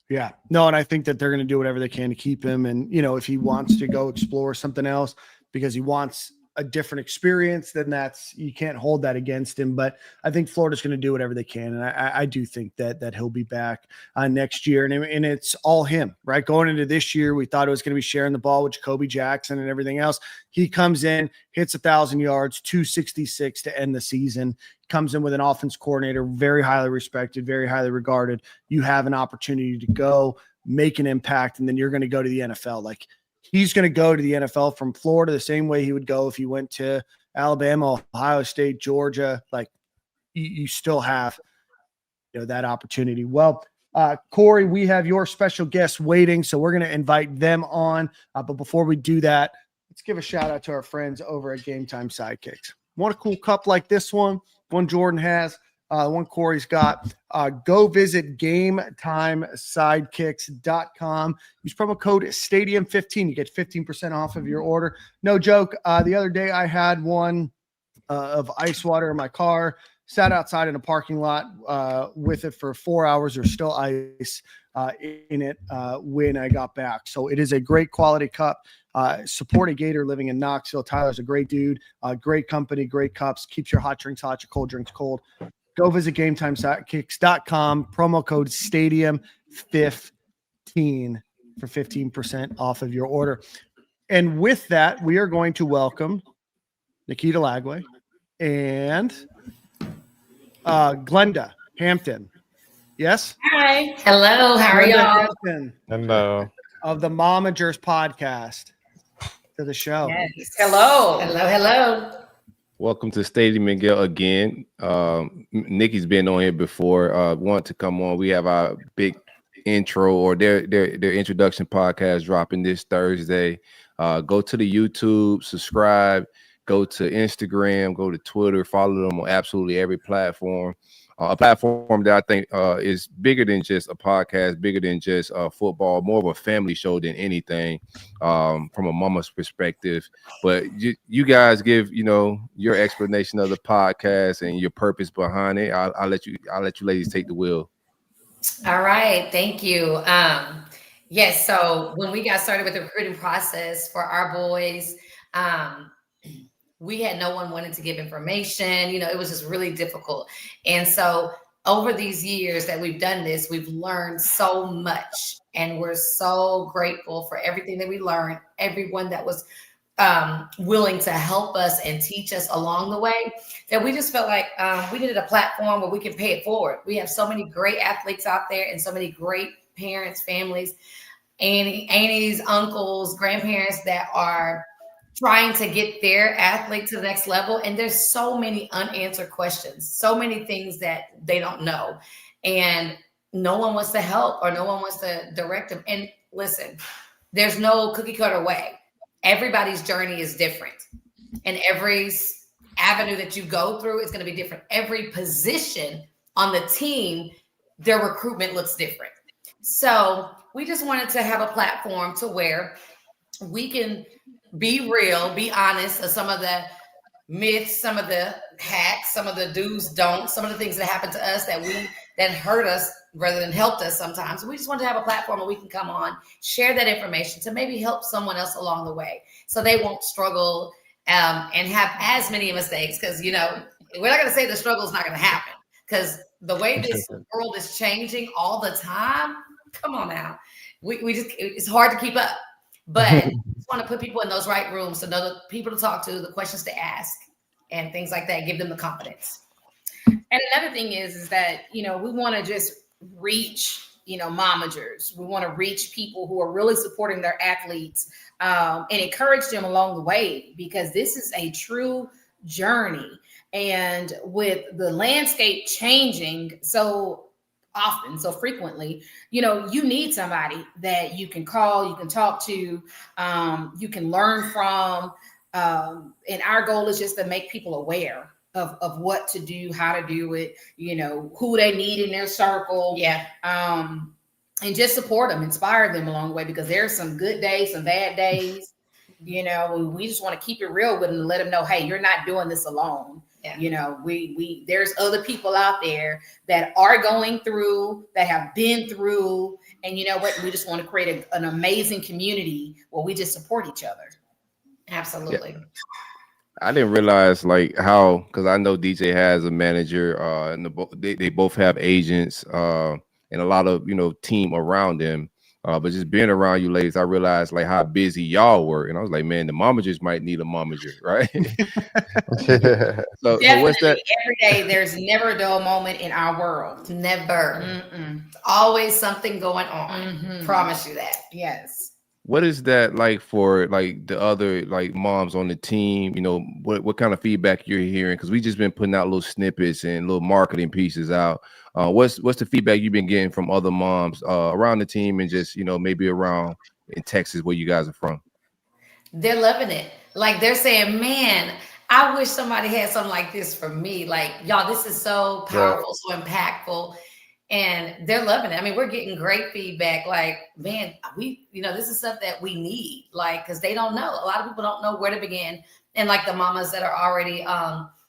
Yeah. No, and I think that they're going to do whatever they can to keep him. And, if he wants to go explore something else because he wants a different experience, then you can't hold that against him. But I think Florida's going to do whatever they can. And I do think that he'll be back next year. And it's all him, right? Going into this year, we thought it was going to be sharing the ball with Jacoby Jackson and everything else. He comes in, hits 1,000 yards, 266 to end the season, comes in with an offense coordinator, very highly respected, very highly regarded. You have an opportunity to go make an impact, and then you're going to go to the NFL. Like, he's going to go to the NFL from Florida the same way he would go if he went to Alabama, Ohio State, Georgia. Like, you still have, that opportunity. Well, Corey, we have your special guests waiting, so we're going to invite them on. But before we do that, let's give a shout out to our friends over at Game Time Sidekicks. Want a cool cup like this one Jordan has, one Corey's got. Go visit GameTimeSidekicks.com. Use promo code Stadium15. You get 15% off of your order. No joke. The other day I had one of ice water in my car. Sat outside in a parking lot with it for 4 hours. There's still ice in it when I got back. So it is a great quality cup. Support a Gator living in Knoxville. Tyler's a great dude. Great company, great cups. Keeps your hot drinks hot, your cold drinks cold. Go visit GameTimeSidekicks.com. Promo code Stadium15 for 15% off of your order. And with that, we are going to welcome Nikita Lagaway and Glenda Hampton. Yes? Hi. Hello. How are Glenda y'all? Hampton Hello. of the Momagers podcast to the show. Yes. Hello. Hello. Welcome to Stadium and Gale again. Nikki's been on here before. Want to come on. We have our big intro or their introduction podcast dropping this Thursday. Go to the YouTube, subscribe, go to Instagram, go to Twitter, follow them on absolutely every platform. A platform that I think is bigger than just a podcast, bigger than just football, more of a family show than anything from a mama's perspective. But you guys give, your explanation of the podcast and your purpose behind it. I'll let you ladies take the wheel. All right. Thank you. Yes. So when we got started with the recruiting process for our boys, we had no one wanted to give information. It was just really difficult. And so over these years that we've done this, we've learned so much, and we're so grateful for everything that we learned, everyone that was willing to help us and teach us along the way, that we just felt like we needed a platform where we can pay it forward. We have so many great athletes out there and so many great parents, families, aunties, uncles, grandparents that are trying to get their athlete to the next level. And there's so many unanswered questions, so many things that they don't know. And no one wants to help or no one wants to direct them. And listen, there's no cookie cutter way. Everybody's journey is different. And every avenue that you go through is going to be different. Every position on the team, their recruitment looks different. So we just wanted to have a platform to where we can be real, be honest of some of the myths, some of the hacks, some of the do's, don'ts, some of the things that happen to us that hurt us rather than helped us sometimes. We just want to have a platform where we can come on, share that information to maybe help someone else along the way so they won't struggle and have as many mistakes. Because, we're not going to say the struggle is not going to happen, because the way this world is changing all the time, come on now. It's hard to keep up. But I just want to put people in those right rooms to know the people to talk to, the questions to ask, and things like that. Give them the confidence. And another thing is that, we want to just reach, momagers. We want to reach people who are really supporting their athletes and encourage them along the way, because this is a true journey. And with the landscape changing so often, so frequently, you need somebody that you can call, you can talk to, you can learn from. And our goal is just to make people aware of what to do, how to do it, who they need in their circle. Yeah. And just support them, inspire them along the way, because there's some good days, some bad days. We just want to keep it real with them and let them know, hey, you're not doing this alone. Yeah. There's other people out there that are going through, that have been through, and we just want to create an amazing community where we just support each other. Absolutely. I didn't realize like how, because I know DJ has a manager, and they both have agents, and a lot of team around them. But just being around you ladies, I realized like how busy y'all were, and I was like, man, the momagers might need a momager, right? So what's Definitely, that? every day there's never a dull moment in our world. Never. Always something going on. Promise you that. Yes. What is that like for like the other like moms on the team? What kind of feedback you're hearing? Because we just been putting out little snippets and little marketing pieces out. What's the feedback you've been getting from other moms around the team and just maybe around in Texas where you guys are from? They're loving it. Like they're saying, man, I wish somebody had something like this for me. Like, y'all, this is so powerful, so impactful. And they're loving it. I mean, we're getting great feedback. Like, man, this is stuff that we need. Like, because they don't know. A lot of people don't know where to begin. And like the mamas that are already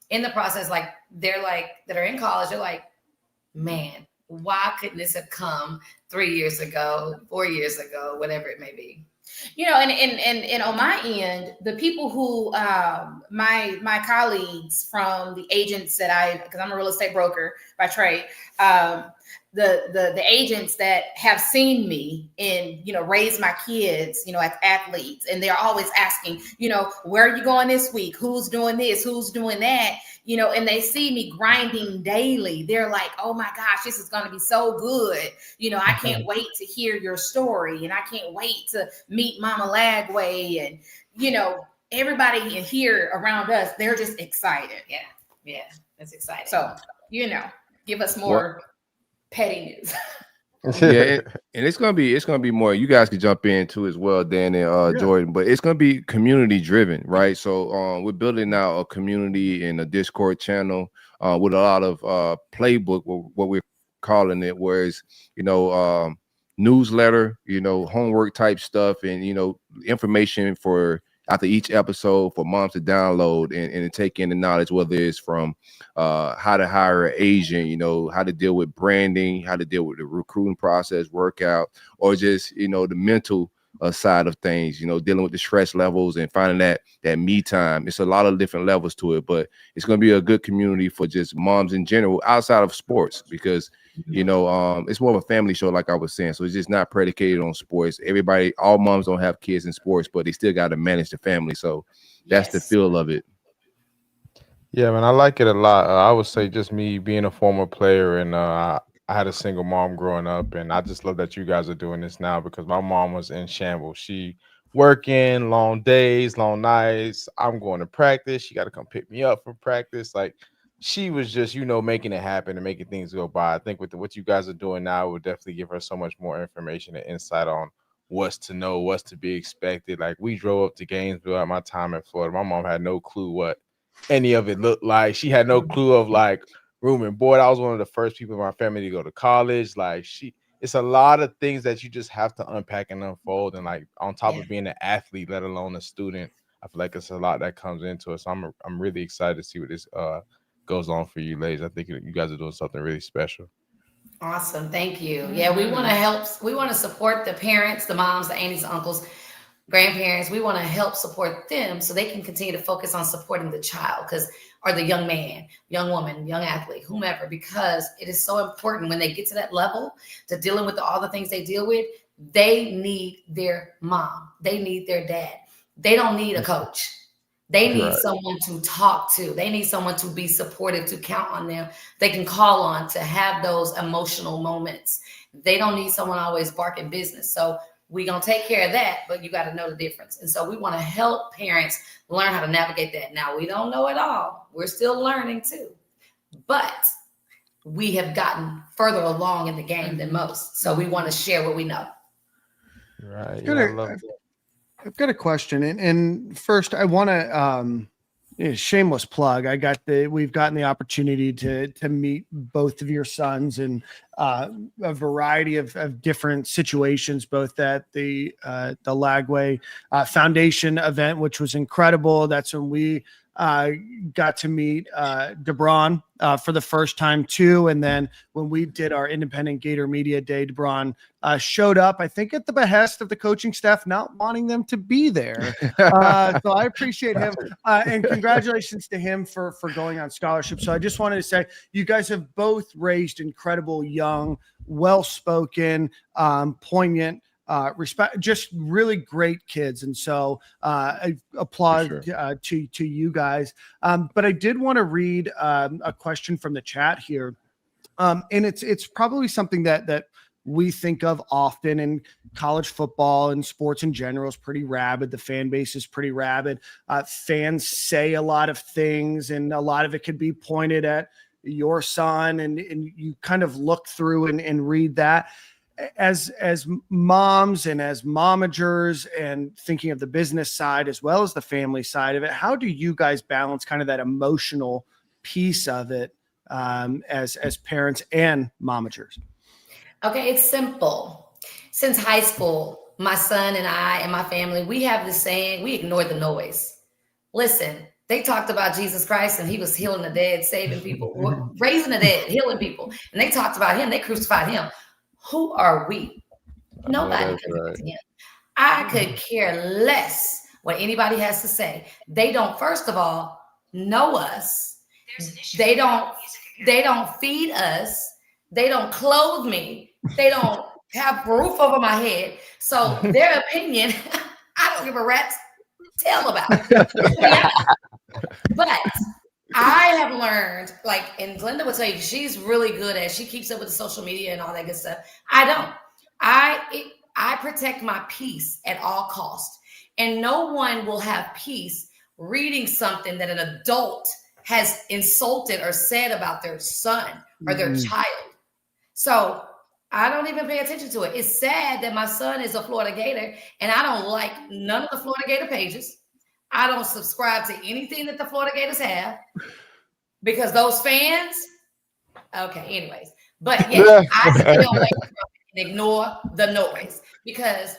in the process, like they're like that are in college, they're like, man, why couldn't this have come 3 years ago, 4 years ago, whatever it may be? And on my end, the people who my colleagues from the agents that because I'm a real estate broker by trade, the agents that have seen me and raise my kids as athletes, and they're always asking where are you going this week, who's doing this, who's doing that, and they see me grinding daily. They're like, oh my gosh, this is going to be so good. I can't wait to hear your story, and I can't wait to meet Mama Lagaway, and everybody here around us, they're just excited. Yeah, that's exciting. So give us more pettiness. Yeah, and it's gonna be more. You guys can jump in too as well, Dan and Jordan. But it's gonna be community driven, right? So we're building out a community and a Discord channel with a lot of playbook, what we're calling it, whereas newsletter, homework type stuff, and information for after each episode for moms to download and take in the knowledge, whether it's from how to hire an agent, how to deal with branding, how to deal with the recruiting process, workout, or just, the mental side of things, dealing with the stress levels and finding that me time. It's a lot of different levels to it, but it's going to be a good community for just moms in general outside of sports, because it's more of a family show, like I was saying. So it's just not predicated on sports. All moms don't have kids in sports, but they still got to manage the family. So that's the feel of it. Yeah, man, I like it a lot. I would say just me being a former player, and I had a single mom growing up, and I just love that you guys are doing this now, because my mom was in shambles. She working long days, long nights. I'm going to practice. She got to come pick me up from practice. Like, she was just, making it happen and making things go by. I think with what you guys are doing now, it would definitely give her so much more information and insight on what's to know, what's to be expected. Like, we drove up to Gainesville at my time in Florida. My mom had no clue what any of it looked like. She had no clue of like room and board. I was one of the first people in my family to go to college. Like, it's a lot of things that you just have to unpack and unfold. And like, on top of being an athlete, let alone a student, I feel like it's a lot that comes into it. So I'm really excited to see what this goes on for you ladies. I think you guys are doing something really special. Awesome. Thank you. Yeah, we want to help. We want to support the parents, the moms, the aunties, the uncles, grandparents. We want to help support them so they can continue to focus on supporting the child, or the young man, young woman, young athlete, whomever, because it is so important when they get to that level to dealing with all the things they deal with. They need their mom. They need their dad. They don't need a coach. They need someone to talk to. They need someone to be supportive, to count on them. They can call on to have those emotional moments. They don't need someone always barking business. So we're going to take care of that, but you got to know the difference. And so we want to help parents learn how to navigate that. Now, we don't know it all. We're still learning too. But we have gotten further along in the game than most. So we want to share what we know. Right. Yeah, I love that. I've got a question, and first I want to shameless plug. We've gotten the opportunity to meet both of your sons, and a variety of different situations, both at the Lagaway Foundation event, which was incredible. That's when we got to meet DeBron for the first time too. And then when we did our Independent Gator Media Day, DeBron showed up, I think at the behest of the coaching staff, not wanting them to be there. So I appreciate him. And congratulations to him for going on scholarship. So I just wanted to say, you guys have both raised incredible, young, well-spoken, poignant, respect, just really great kids. And so I applaud to you guys. But I did want to read a question from the chat here. And it's probably something that we think of often in college football and sports in general is pretty rabid. The fan base is pretty rabid. Fans say a lot of things, and a lot of it could be pointed at your son, and you kind of look through and read that. As moms and as momagers, and thinking of the business side as well as the family side of it, how do you guys balance kind of that emotional piece of it as parents and momagers? Okay, it's simple. Since high school, my son and I and my family, we have this saying, we ignore the noise. Listen, they talked about Jesus Christ and he was healing the dead, saving people, raising the dead, healing people. And they talked about him. They crucified him. Who are we? Nobody could do to him. I could care less what anybody has to say. They don't, first of all, know us. They don't feed us. They don't clothe me. They don't have a roof over my head. So their opinion, I don't give a rat's tail about. But I have learned, like, and Glenda will tell you, she's really good at, she keeps up with the social media and all that good stuff. I don't. I protect my peace at all costs. And no one will have peace reading something that an adult has insulted or said about their son or their child. So I don't even pay attention to it. It's sad that my son is a Florida Gator, and I don't like none of the Florida Gator pages. I don't subscribe to anything that the Florida Gators have, because those fans, okay, anyways. But yeah, I stay away from it and ignore the noise, because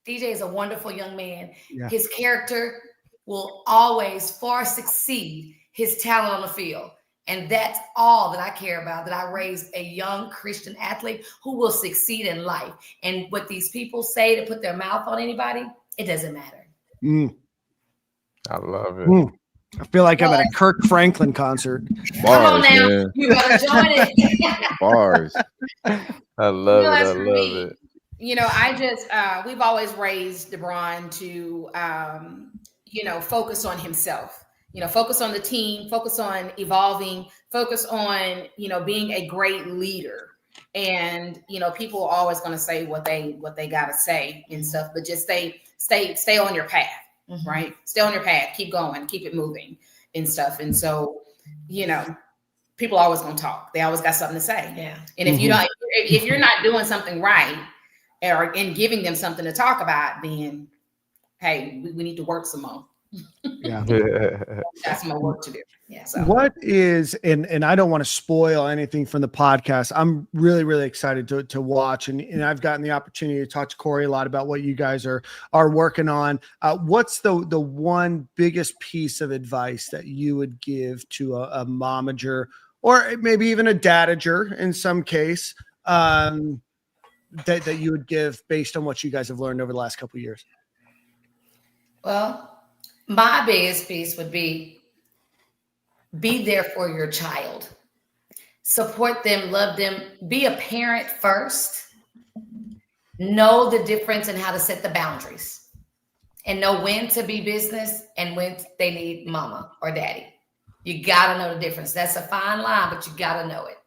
DJ is a wonderful young man. Yeah. His character will always far succeed his talent on the field. And that's all that I care about, that I raised a young Christian athlete who will succeed in life. And what these people say to put their mouth on anybody, it doesn't matter. I love it. I feel like I'm at a Kirk Franklin concert. Bars, come on now. Man. You gotta join it. Bars. I love it. I love it. You know, I just, we've always raised DeBron to, focus on himself. Focus on the team, focus on evolving, focus on, being a great leader. And, people are always going to say what they got to say and stuff, but just stay on your path, right? Stay on your path, keep going, keep it moving and stuff. And so, people are always going to talk. They always got something to say. Yeah. And if if you're not doing something right and giving them something to talk about, then, hey, we need to work some more. Yeah. That's my work to do. Yeah. So what is, and I don't want to spoil anything from the podcast. I'm really, really excited to watch. And I've gotten the opportunity to talk to Corey a lot about what you guys are working on. What's the one biggest piece of advice that you would give to a momager, or maybe even a dadager in some case, that you would give based on what you guys have learned over the last couple of years? Well, my biggest piece would be there for your child. Support them, love them, be a parent first. Know the difference and how to set the boundaries, and know when to be business and when they need mama or daddy. You got to know the difference. That's a fine line, but you got to know it.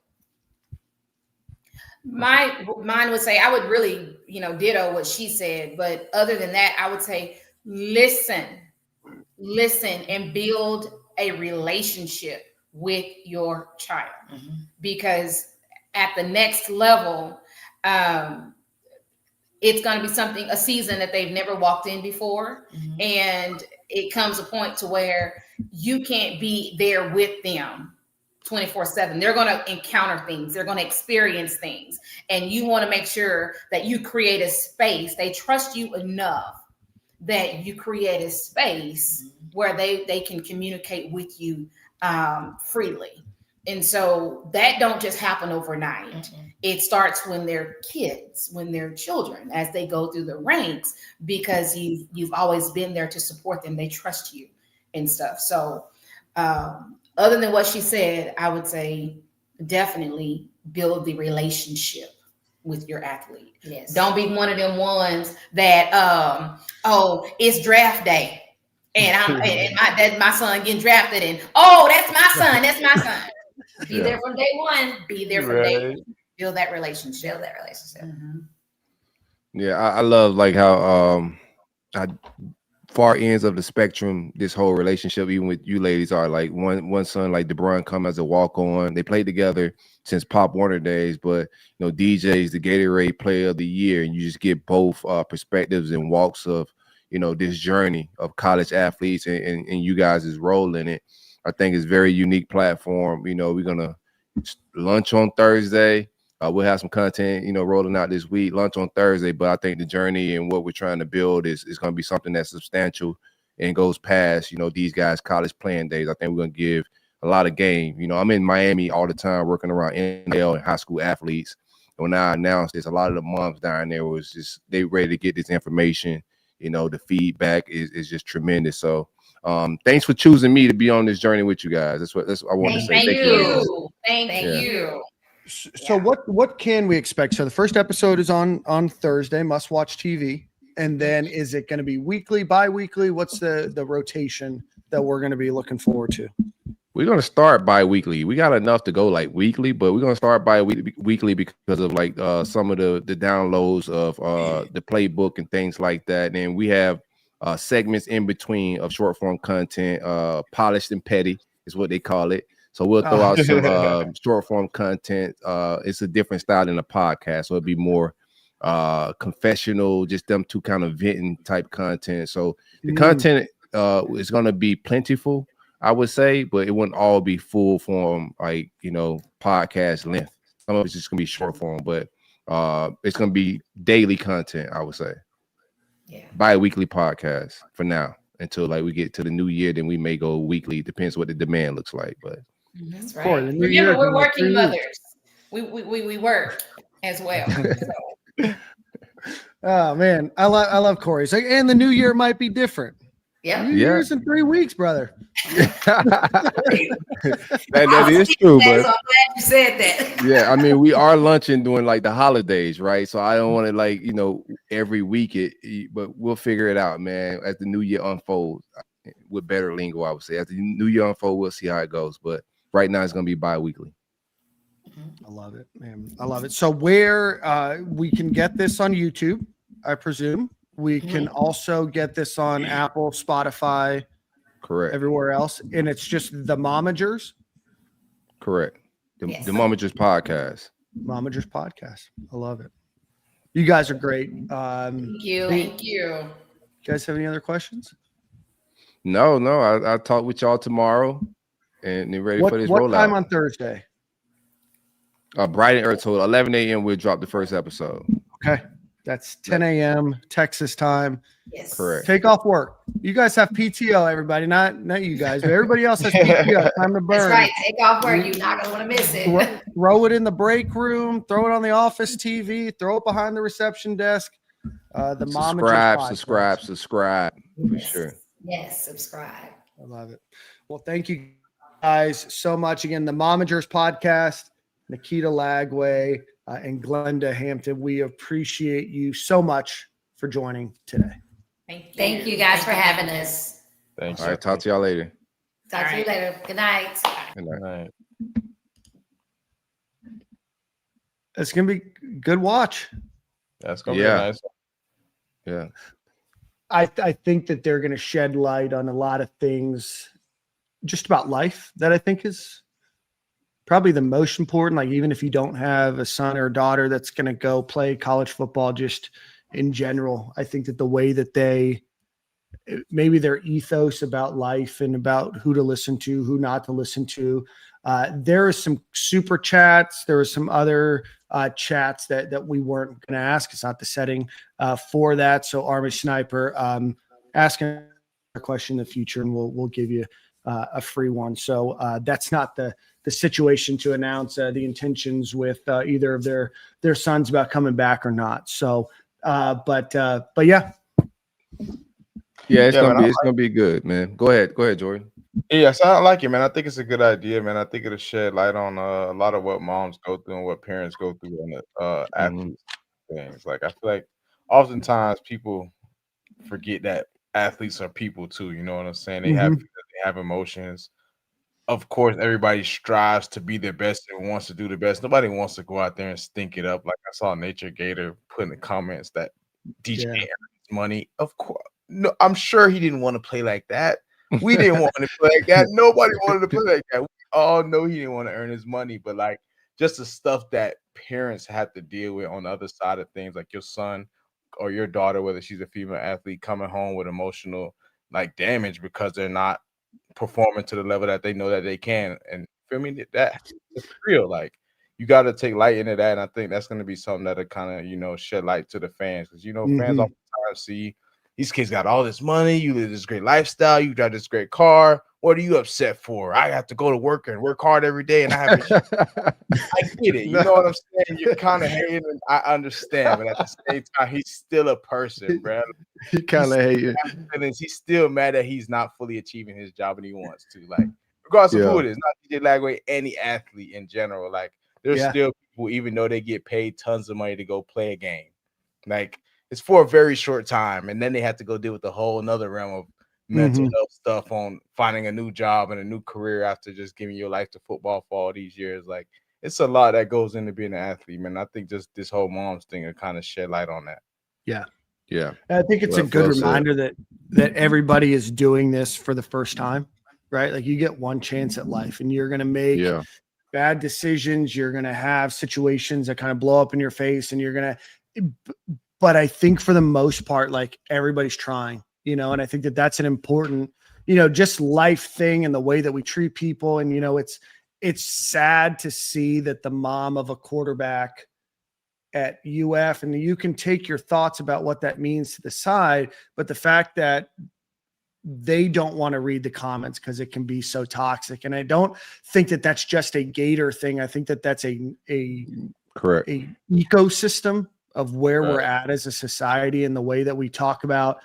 Mine would say, I would really, ditto what she said. But other than that, I would say, listen and build a relationship with your child, because at the next level, it's going to be a season that they've never walked in before. And it comes a point to where you can't be there with them 24/7. They're going to encounter things. They're going to experience things. And you want to make sure that you create a space. They trust you enough that you create a space where they can communicate with you freely. And so that don't just happen overnight. Mm-hmm. It starts when they're kids, when they're children, as they go through the ranks, because you've always been there to support them. They trust you and stuff. So other than what she said, I would say definitely build the relationship with your athlete. Yes. Don't be one of them ones that it's draft day and my son getting drafted and that's my son. That's my son. Be there from day one. Be there from day one. Build that relationship. Mm-hmm. Yeah, I love like how far ends of the spectrum this whole relationship, even with you ladies, are. Like one son, like DeBron, come as a walk-on. They played together since Pop Warner days, but DJ's the Gatorade Player of the Year, and you just get both perspectives and walks of this journey of college athletes and you guys' role in it. I think it's a very unique platform. We're gonna lunch on Thursday. We'll have some content, rolling out this week, lunch on Thursday. But I think the journey and what we're trying to build is going to be something that's substantial and goes past, these guys' college playing days. I think we're going to give a lot of game. I'm in Miami all the time working around NL and high school athletes. And when I announced this, a lot of the moms down there was just, they ready to get this information. The feedback is just tremendous. So thanks for choosing me to be on this journey with you guys. That's what I want to say. Thank you. Thank you. So what can we expect? So the first episode is on Thursday, must watch TV. And then is it going to be weekly, bi-weekly? What's the rotation that we're going to be looking forward to? We're going to start bi-weekly. We got enough to go like weekly, but we're going to start bi-weekly because of like some of the downloads of the playbook and things like that. And we have segments in between of short form content, polished and petty is what they call it. So we'll throw out some short form content. It's a different style than a podcast. So it'll be more confessional, just them two kind of venting type content. So the content is going to be plentiful, I would say, but it wouldn't all be full form, like, podcast length. Some of it's just going to be short form, but it's going to be daily content, I would say. Yeah. Bi-weekly podcast for now until like we get to the new year. Then we may go weekly. It depends what the demand looks like, but. That's right. Remember, we're working mothers. We work as well. So. Oh man, I love Corey. It's like, and the new year might be different. Yeah, New Year's in 3 weeks, brother. that is true, but I'm glad you said that. Yeah, I mean, we are lunching during like the holidays, right? So I don't want to like every week but we'll figure it out, man. As the new year unfolds, with better lingo, I would say. As the new year unfolds, we'll see how it goes. But right now, it's going to be bi-weekly. I love it, man. I love it. So where we can get this on YouTube, I presume. We can also get this on Apple, Spotify, correct, everywhere else. And it's just the Momagers? Correct. The Momagers podcast. Momagers podcast. I love it. You guys are great. Thank you. You guys have any other questions? No. I'll talk with y'all tomorrow and they're ready for this rollout. What time on Thursday? Bright and early, so 11 a.m. we'll drop the first episode. Okay. That's 10 a.m. Texas time. Yes. Correct. Take off work. You guys have PTO, everybody. Not you guys, but everybody else has PTO. Time to burn. That's right. Take off work. You're not gonna want to miss it. Throw it in the break room. Throw it on the office TV. Throw it behind the reception desk. The subscribe for sure. Yes, subscribe. I love it. Well, thank you guys so much. Again, the Momagers podcast, Nikita Lagaway, and Glenda Hampton. We appreciate you so much for joining today. Thank you guys for having us. Thanks. All right, talk to y'all later. Talk to you later. Good night. Good night. It's gonna be good watch. That's gonna be nice. Yeah. I think that they're gonna shed light on a lot of things just about life that I think is probably the most important. Like, even if you don't have a son or a daughter that's going to go play college football, just in general, I think that the way that maybe their ethos about life and about who to listen to, who not to listen to, There are some super chats. There were some other chats that we weren't going to ask. It's not the setting for that. So Army Sniper, asking a question in the future, and we'll give you a free one. So that's not the situation to announce the intentions with either of their sons about coming back or not. So, but yeah. Yeah, it's gonna be good, man. Go ahead, Jordan. Yes, I like it, man. I think it's a good idea, man. I think it'll shed light on a lot of what moms go through and what parents go through on the athletes things. Like, I feel like oftentimes people forget that athletes are people too. You know what I'm saying? They have emotions. Of course, everybody strives to be their best and wants to do the best. Nobody wants to go out there and stink it up. Like I saw Nature Gator put in the comments that DJ earns money. Of course, no, I'm sure he didn't want to play like that. We didn't want to play like that. Nobody wanted to play like that. We all know he didn't want to earn his money, but like just the stuff that parents have to deal with on the other side of things, like your son or your daughter, whether she's a female athlete, coming home with emotional like damage because they're not performing to the level that they know that they can. And feel me, that's real. Like, you got to take light into that. And I think that's going to be something that'll kind of, shed light to the fans. Because, fans all the time see these kids got all this money. You live this great lifestyle. You drive this great car. What are you upset for? I have to go to work and work hard every day. And I have I get it. You know what I'm saying? You're kind of hating. I understand. But at the same time, he's still a person, bro. He kind of hating. He's still mad that he's not fully achieving his job and he wants to. Like, regardless of who it is, not DJ Lagaway, any athlete in general. Like, there's still people, even though they get paid tons of money to go play a game. Like, it's for a very short time. And then they have to go deal with the whole another realm of mental health stuff on finding a new job and a new career after just giving your life to football for all these years. Like, it's a lot that goes into being an athlete, man. I think just this whole moms thing will kind of shed light on that. Yeah. Yeah. I think it's a good reminder that everybody is doing this for the first time, right? Like, you get one chance at life and you're going to make bad decisions. You're going to have situations that kind of blow up in your face, and you're going to, but I think for the most part, like, everybody's trying, and I think that that's an important, just life thing and the way that we treat people. And, it's sad to see that the mom of a quarterback at UF, and you can take your thoughts about what that means to the side, but the fact that they don't want to read the comments because it can be so toxic. And I don't think that that's just a Gator thing. I think that that's a ecosystem of where we're at as a society, and the way that we talk about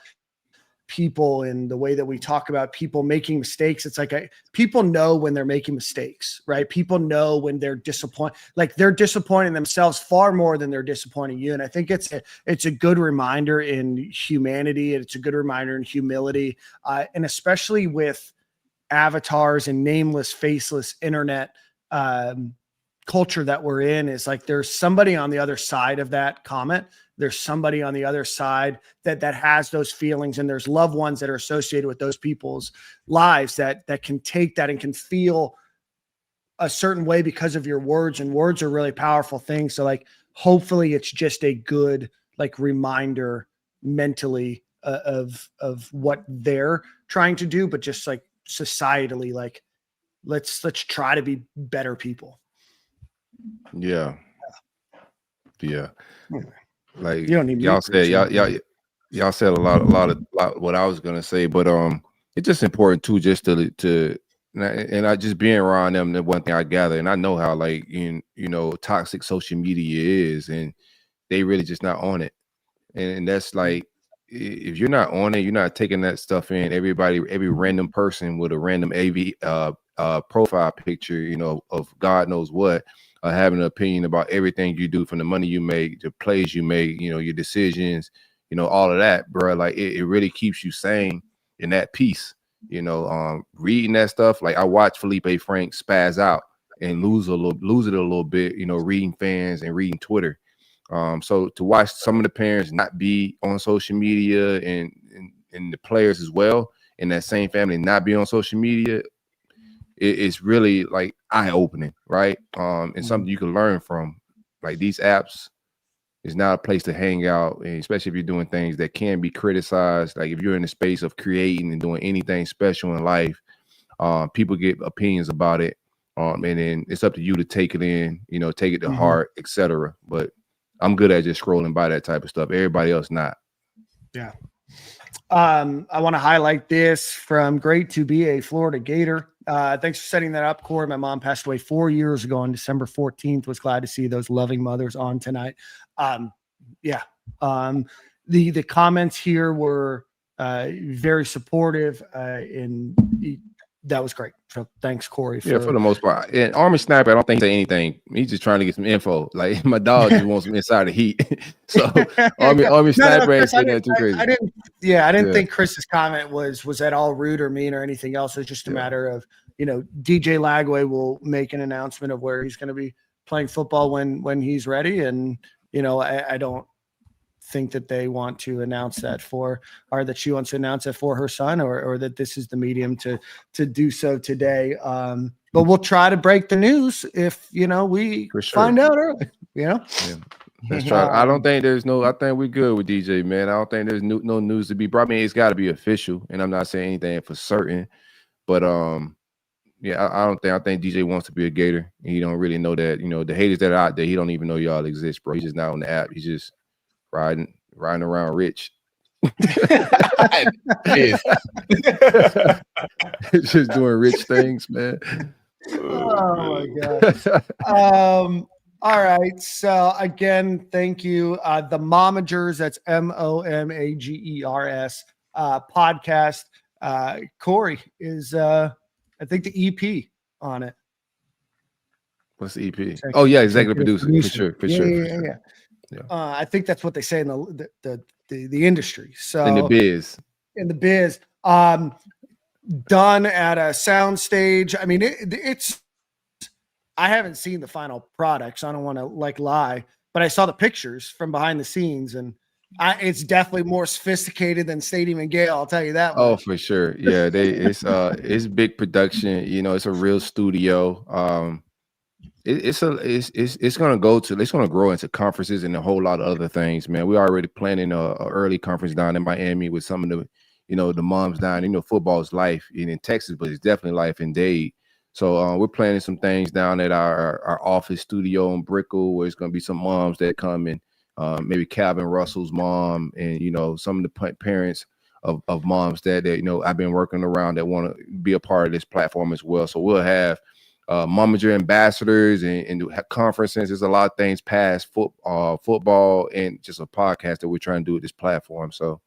people and the way that we talk about people making mistakes. It's like people know when they're making mistakes, right? People know when they're disappointed, like they're disappointing themselves far more than they're disappointing you. And I think it's a good reminder in humanity, and it's a good reminder in humility, and especially with avatars and nameless, faceless internet culture that we're in, is like there's somebody on the other side of that comment. There's somebody on the other side that has those feelings, and there's loved ones that are associated with those people's lives that can take that and can feel a certain way because of your words, and words are really powerful things. So like, hopefully it's just a good like reminder mentally of what they're trying to do, but just like societally, like let's try to be better people. Yeah. Like, you don't need y'all said, y'all said a lot of what I was gonna say, but it's just important too, just to and I just being around them. The one thing I gather, and I know how like toxic social media is, and they really just not on it, and that's like, if you're not on it, you're not taking that stuff in. Every random person with a random profile picture, of God knows what. Having an opinion about everything you do, from the money you make, the plays you make, your decisions, all of that, bro. Like it really keeps you sane in that piece, reading that stuff. Like I watched Felipe Frank spaz out and lose it a little bit, reading fans and reading Twitter. So to watch some of the parents not be on social media and the players as well in that same family not be on social media, it's really like eye-opening, right? And something you can learn from. Like, these apps is not a place to hang out, and especially if you're doing things that can be criticized. Like if you're in the space of creating and doing anything special in life, people get opinions about it, And then it's up to you to take it in, take it to heart, etc. But I'm good at just scrolling by that type of stuff. Everybody else not. Yeah. I want to highlight this from great to be a Florida Gator. Thanks for setting that up, Corey. My mom passed away 4 years ago on December 14th. Was glad to see those loving mothers on tonight. The comments here were very supportive, and that was great. So thanks, Corey. For the most part. And Army Sniper, I don't think he said anything. He's just trying to get some info. Like my dog just wants some inside the heat. So Army Sniper ain't saying that too crazy. I didn't think Chris's comment was at all rude or mean or anything else. It's just a matter of, DJ Lagaway will make an announcement of where he's going to be playing football when he's ready. And, I don't think that they want to announce that that she wants to announce it for her son, or that this is the medium to do so today. But we'll try to break the news if we find out early. Let's try. I don't think I think we're good with DJ, man. I don't think there's no news to be brought. I mean, it's got to be official, and I'm not saying anything for certain, but I think DJ wants to be a Gator. And he don't really know that. The haters that are out there, he don't even know y'all exist, bro. He's just not on the app. He's just riding around rich. Just doing rich things, man. Oh my God. All right. So again, thank you. The Momagers, that's MOMAGERS podcast. Corey is I think the EP on it. What's the EP? Oh yeah, executive producer. For sure. Yeah. I think that's what they say in the industry. So in the biz, done at a sound stage. I mean, it's. I haven't seen the final product, so I don't want to lie, but I saw the pictures from behind the scenes, and it's definitely more sophisticated than Stadium and Gale. I'll tell you that. Oh, for sure. Yeah, it's big production. It's a real studio. It's gonna grow into conferences and a whole lot of other things, man. We're already planning a early conference down in Miami with some of the, the moms down. Football is life in Texas, but it's definitely life in Dade. So we're planning some things down at our office studio in Brickell, where it's gonna be some moms that come and maybe Calvin Russell's mom, and some of the parents of moms that I've been working around that want to be a part of this platform as well. So we'll have Momager ambassadors and conferences. There's a lot of things past football and just a podcast that we're trying to do with this platform. So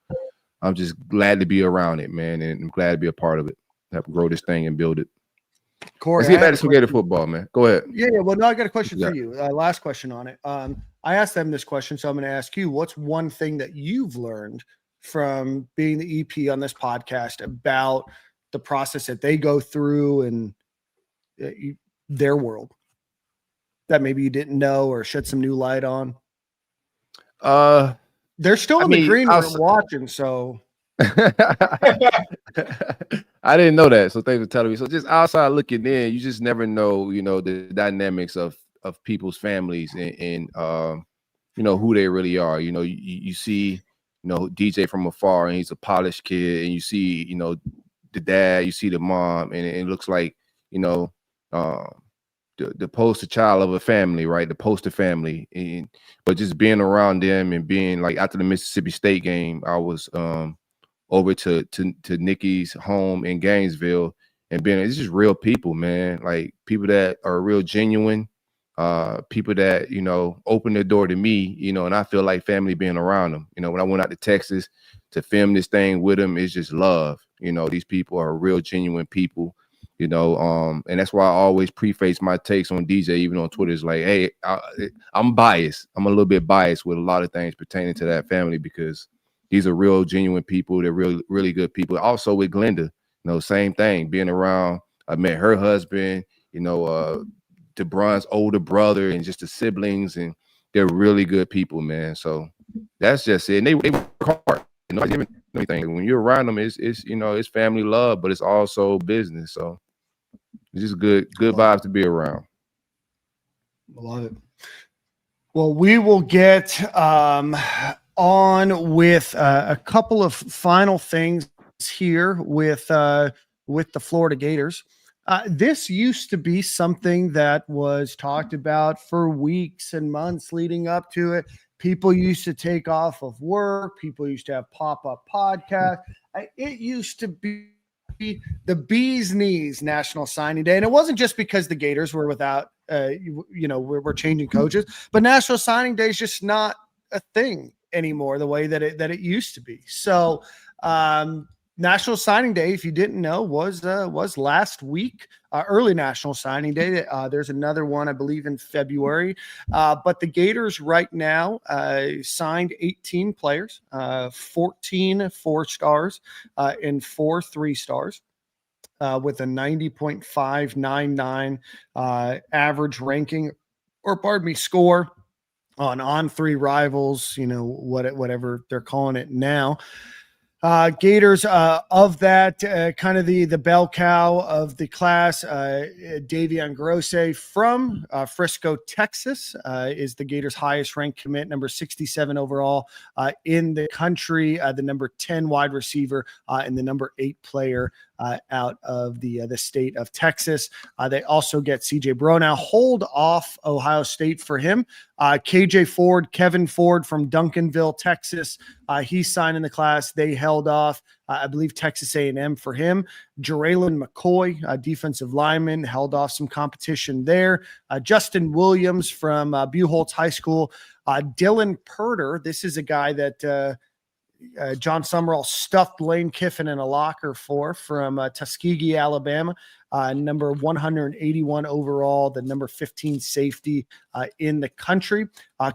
I'm just glad to be around it, man, and I'm glad to be a part of it. Help grow this thing and build it. Corey, let's get back to some Gator football, man. Go ahead. Yeah. Well, no, I got a question for you. Last question on it. I asked them this question, so I'm going to ask you. What's one thing that you've learned from being the EP on this podcast about the process that they go through and their world that maybe you didn't know or shed some new light on? They're still in the green room watching, so I didn't know that. So thanks for telling me. So just outside looking in, you just never know, the dynamics of people's families and who they really are. You see, DJ from afar, and he's a polished kid, and you see, the dad, you see the mom, and it looks like, the poster child of a family, right? The poster family. But just being around them and being like, after the Mississippi State game, I was over to Nikki's home in Gainesville, and it's just real people, man. Like people that are real genuine, people that, open their door to me, and I feel like family being around them. When I went out to Texas to film this thing with them, it's just love. These people are real genuine people. And that's why I always preface my takes on DJ, even on Twitter. It's like, hey, I'm biased. I'm a little bit biased with a lot of things pertaining to that family, because these are real genuine people. They're really, really good people. Also with Glenda, same thing. Being around, I met her husband, DeBron's older brother, and just the siblings, and they're really good people, man. So that's just it. And they work hard. Anything. When you're around them, it's family love, but it's also business. So it's just good vibes to be around. Love it. Well, we will get on with a couple of final things here with the Florida Gators. This used to be something that was talked about for weeks and months leading up to it. People used to take off of work. People used to have pop-up podcasts. It used to be the bee's knees National Signing Day. And it wasn't just because the Gators were without, we're changing coaches, but National Signing Day is just not a thing anymore the way that it used to be. So National Signing Day, if you didn't know, was last week, early National Signing Day. There's another one, I believe, in February. But the Gators right now signed 18 players, 14 4-stars and 4 3-stars. With a 90.599 average ranking, score on 3 rivals, whatever they're calling it now. Gators of that kind of the bell cow of the class, Davion Grosse from Frisco, Texas, is the Gators' highest ranked commit, number 67 overall in the country, the number 10 wide receiver, and the number 8 player out of the state of Texas. They also get CJ Bronow, hold off Ohio State for him. KJ Ford, Kevin Ford from Duncanville, Texas. He's signed in the class. They held off, I believe, Texas A&M for him. Jeraylin McCoy, defensive lineman, held off some competition there. Justin Williams from Buchholz High School. Dylan Purder, this is a guy that Jon Sumrall stuffed Lane Kiffin in a locker from Tuskegee, Alabama. Number 181 overall, the number 15 safety in the country.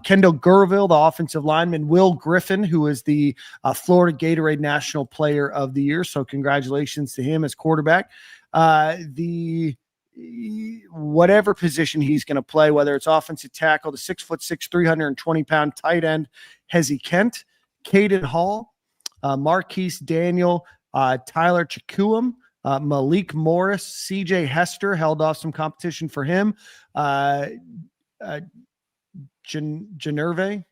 Kendall Gurville, the offensive lineman. Will Griffin, who is the Florida Gatorade National Player of the Year. So congratulations to him as quarterback. Whatever position he's going to play, whether it's offensive tackle, the 6'6", 320-pound tight end, Hezzy Kent, Caden Hall, Marquise Daniel, Tyler Chikuam, Malik Morris, CJ Hester held off some competition for him. Janvier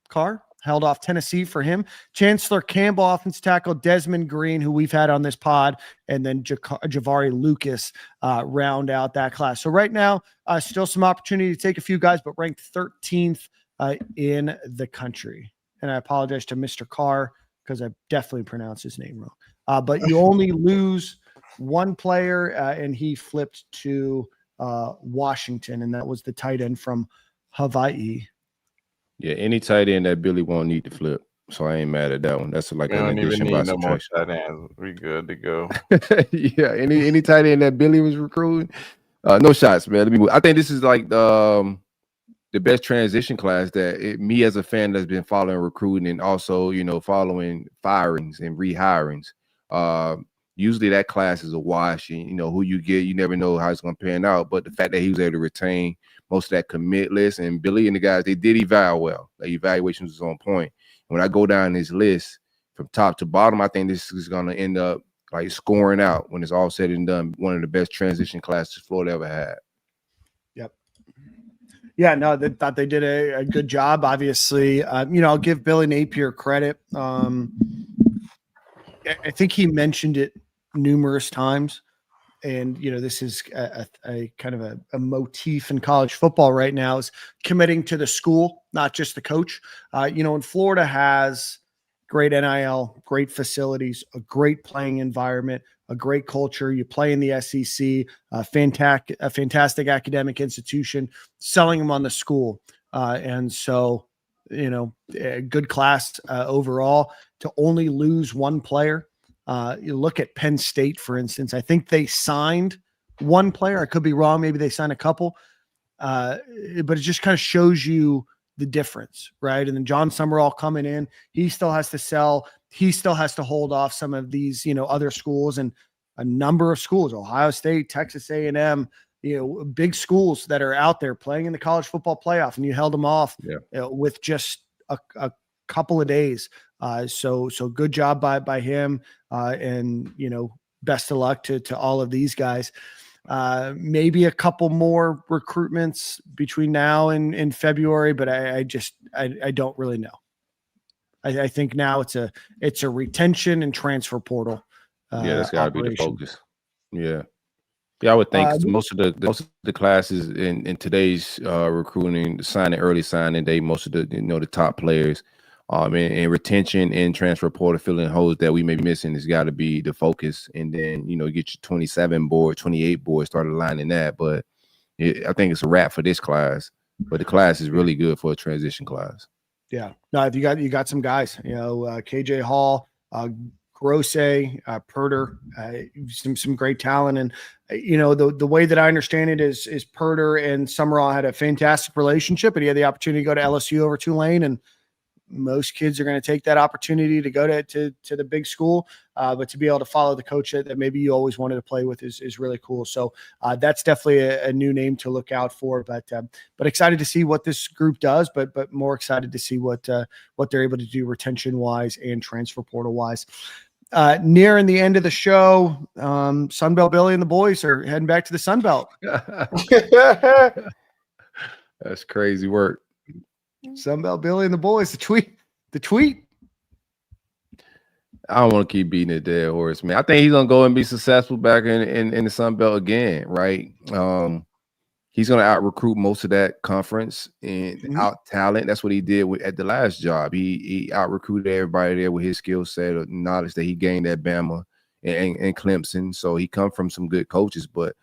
Carr held off Tennessee for him. Chancellor Campbell, offensive tackle, Desmond Green, who we've had on this pod, and then Javari Lucas round out that class. So right now, still some opportunity to take a few guys, but ranked 13th in the country. And I apologize to Mr. Carr because I definitely pronounced his name wrong. But you only lose one player, and he flipped to Washington, and that was the tight end from Hawaii. Yeah, any tight end that Billy won't need to flip. So I ain't mad at that one. That's like an addition by subtraction. No more tight ends. We good to go. Yeah, any tight end that Billy was recruiting, no shots, man. I think this is like the best transition class that me as a fan that's been following recruiting and also, following firings and rehirings. Usually that class is a wash, and who you get, you never know how it's going to pan out. But the fact that he was able to retain most of that commit list, and Billy and the guys, they did eval well. The evaluation was on point. When I go down this list from top to bottom, I think this is going to end up like scoring out when it's all said and done. One of the best transition classes Florida ever had. Yep. Yeah, no, they thought they did a good job. Obviously, I'll give Billy Napier credit. I think he mentioned it numerous times, and this is a kind of a motif in college football right now, is committing to the school, not just the coach. And Florida has great NIL, great facilities, a great playing environment, a great culture. You play in the SEC, a fantastic academic institution, selling them on the school. And so, a good class overall. To only lose one player. You look at Penn State, for instance. I think they signed one player. I could be wrong. Maybe they signed a couple. But it just kind of shows you the difference, right? And then Jon Sumrall coming in, he still has to sell. He still has to hold off some of these, other schools, and a number of schools, Ohio State, Texas A&M, big schools that are out there playing in the college football playoff, and you held them off with just a couple of days. So good job by him. And, best of luck to all of these guys. Maybe a couple more recruitments between now and February, but I don't really know. I think now it's a retention and transfer portal. That's got to be the focus. Yeah. Yeah, I would think 'cause most of the classes in today's recruiting, the early signing day, most of the the top players, and retention and transfer portal filling holes that we may be missing has got to be the focus. And then get your 27 board, 28 board, start aligning that. But I think it's a wrap for this class. But the class is really good for a transition class. Yeah, no, you got some guys. KJ Hall, Grosse, Perder, some great talent. And the way that I understand it is Perder and Sumrall had a fantastic relationship, and he had the opportunity to go to LSU over Tulane. And most kids are going to take that opportunity to go to the big school, but to be able to follow the coach that maybe you always wanted to play with is really cool. So that's definitely a new name to look out for. But excited to see what this group does, but more excited to see what they're able to do retention wise and transfer portal wise. Nearing the end of the show, Sunbelt Billy and the boys are heading back to the Sunbelt. That's crazy work. Sunbelt Billy and the boys. The tweet. I don't want to keep beating a dead horse, man. I think he's gonna go and be successful back in the Sunbelt again, right? He's gonna out recruit most of that conference and out talent. That's what he did at the last job. He out recruited everybody there with his skill set of knowledge that he gained at Bama and Clemson. So he come from some good coaches, but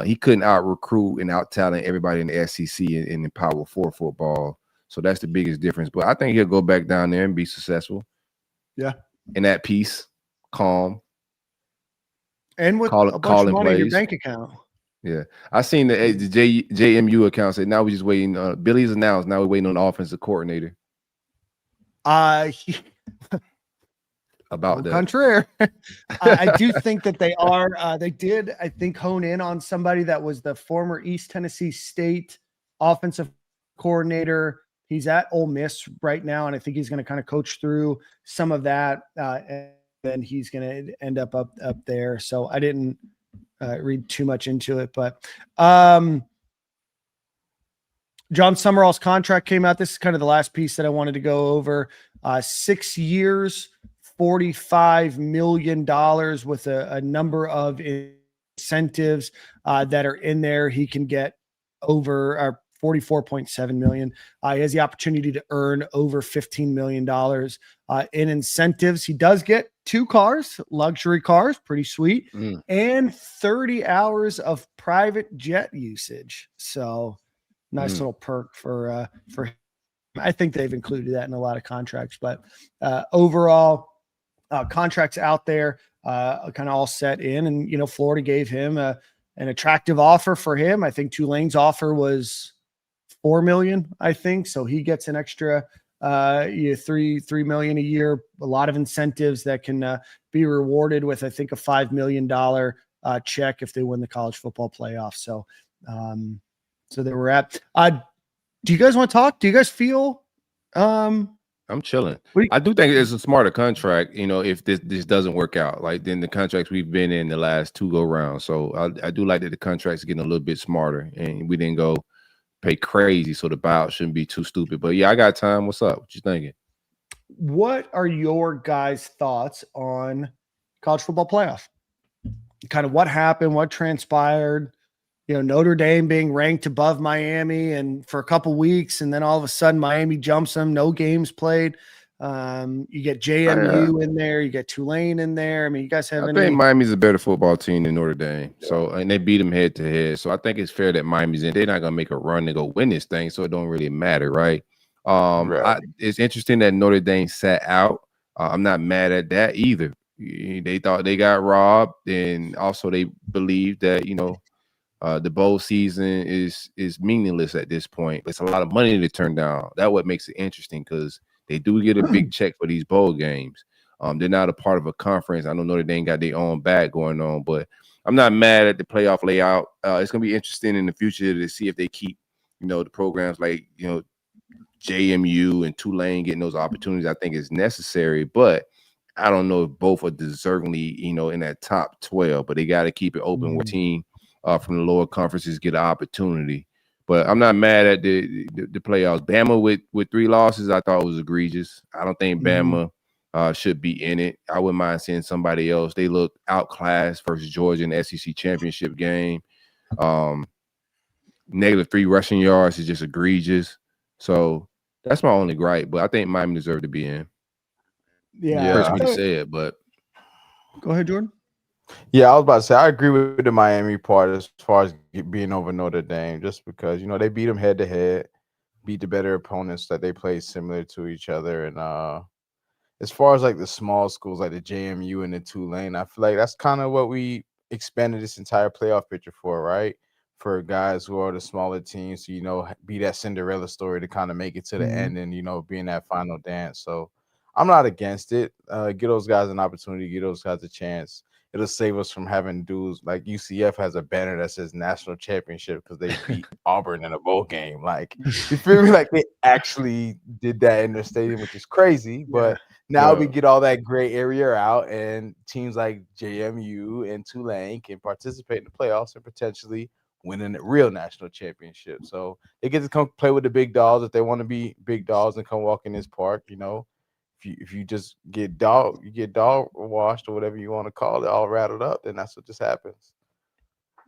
he couldn't out recruit and out talent everybody in the SEC and in Power 4 football. So that's the biggest difference. But I think he'll go back down there and be successful. Yeah. In that peace, calm. And with a bunch of money in your bank account. Yeah. I seen the JMU account say now we're just waiting. Billy's announced. Now we're waiting on the offensive coordinator. About that. Contraire. I do think that they are. They did, I think, hone in on somebody that was the former East Tennessee State offensive coordinator. He's at Ole Miss right now, and I think he's going to kind of coach through some of that, and then he's going to end up there. So I didn't read too much into it, but Jon Sumrall's contract came out. This is kind of the last piece that I wanted to go over. 6 years, $45 million with a number of incentives that are in there. He can get over 44.7 million. He has the opportunity to earn over $15 million in incentives. He does get 2 cars, luxury cars, pretty sweet, and 30 hours of private jet usage. So nice little perk for him. I think they've included that in a lot of contracts, but overall contracts out there kind of all set in. And, Florida gave him an attractive offer for him. I think Tulane's offer was $4 million, I think. So he gets an extra $3 million a year, a lot of incentives that can be rewarded with, I think, a $5 million check if they win the college football playoff. So there we're at. Do you guys want to talk? Do you guys feel I'm chilling. I do think it's a smarter contract, if this doesn't work out, like than the contracts we've been in the last 2 go rounds. So I do like that the contracts are getting a little bit smarter, and we didn't go pay crazy, so the buyout shouldn't be too stupid. But yeah, I got time. What's up? What you thinking? What are your guys' thoughts on college football playoff? Kind of what happened, what transpired? Notre Dame being ranked above Miami and for a couple weeks, and then all of a sudden Miami jumps them, no games played. You get JMU in there, you get Tulane in there. I mean, you guys have I think Miami's a better football team than Notre Dame. Yeah. So, and they beat them head to head. So I think it's fair that Miami's in. They're not gonna make a run to go win this thing, so it don't really matter, right? It's interesting that Notre Dame sat out. I'm not mad at that either. They thought they got robbed, and also they believe that the bowl season is meaningless at this point. It's a lot of money to turn down. That's what makes it interesting, because they do get a big check for these bowl games. They're not a part of a conference. I know Notre Dame got their own bag going on, but I'm not mad at the playoff layout. It's going to be interesting in the future to see if they keep, the programs like, JMU and Tulane getting those opportunities. I think is necessary, but I don't know if both are deservingly, in that top 12, but they got to keep it open where team from the lower conferences get an opportunity. But I'm not mad at the playoffs. Bama with 3 losses, I thought was egregious. I don't think Bama should be in it. I wouldn't mind seeing somebody else. They look outclassed versus Georgia in the SEC championship game. -3 rushing yards is just egregious. So that's my only gripe. But I think Miami deserved to be in. Yeah. Hurts me to say it, but Go ahead, Jordan. Yeah, I was about to say I agree with the Miami part as far as being over Notre Dame, just because they beat them head to head, beat the better opponents that they play similar to each other, and as far as like the small schools like the JMU and the Tulane, I feel like that's kind of what we expanded this entire playoff picture for, right? For guys who are the smaller teams to be that Cinderella story to kind of make it to the end and be in that final dance. So I'm not against it. Give those guys an opportunity, give those guys a chance. It'll save us from having dudes like UCF has a banner that says national championship because they beat Auburn in a bowl game. Like, you feel me? Like they actually did that in their stadium, which is crazy. But now we get all that gray area out, and teams like JMU and Tulane can participate in the playoffs and potentially winning a real national championship. So they get to come play with the big dogs if they want to be big dogs and come walk in this park, If you just get dog washed or whatever you want to call it, all rattled up, then that's what just happens.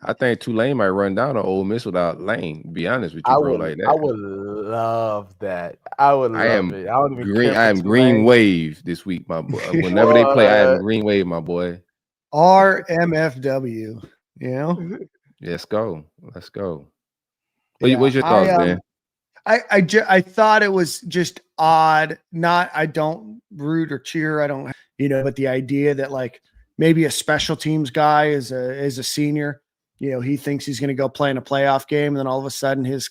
I think Tulane might run down on Ole Miss without Lane. To be honest with you, bro, like that. I would love that. I would love it. I am green wave this week, my boy. Whenever they play, I am green wave, my boy. RMFW. Let's go. Let's go. What's your thoughts, man? I thought it was just odd. I don't root or cheer. I don't, but the idea that like maybe a special teams guy is a senior, he thinks he's going to go play in a playoff game, and then all of a sudden his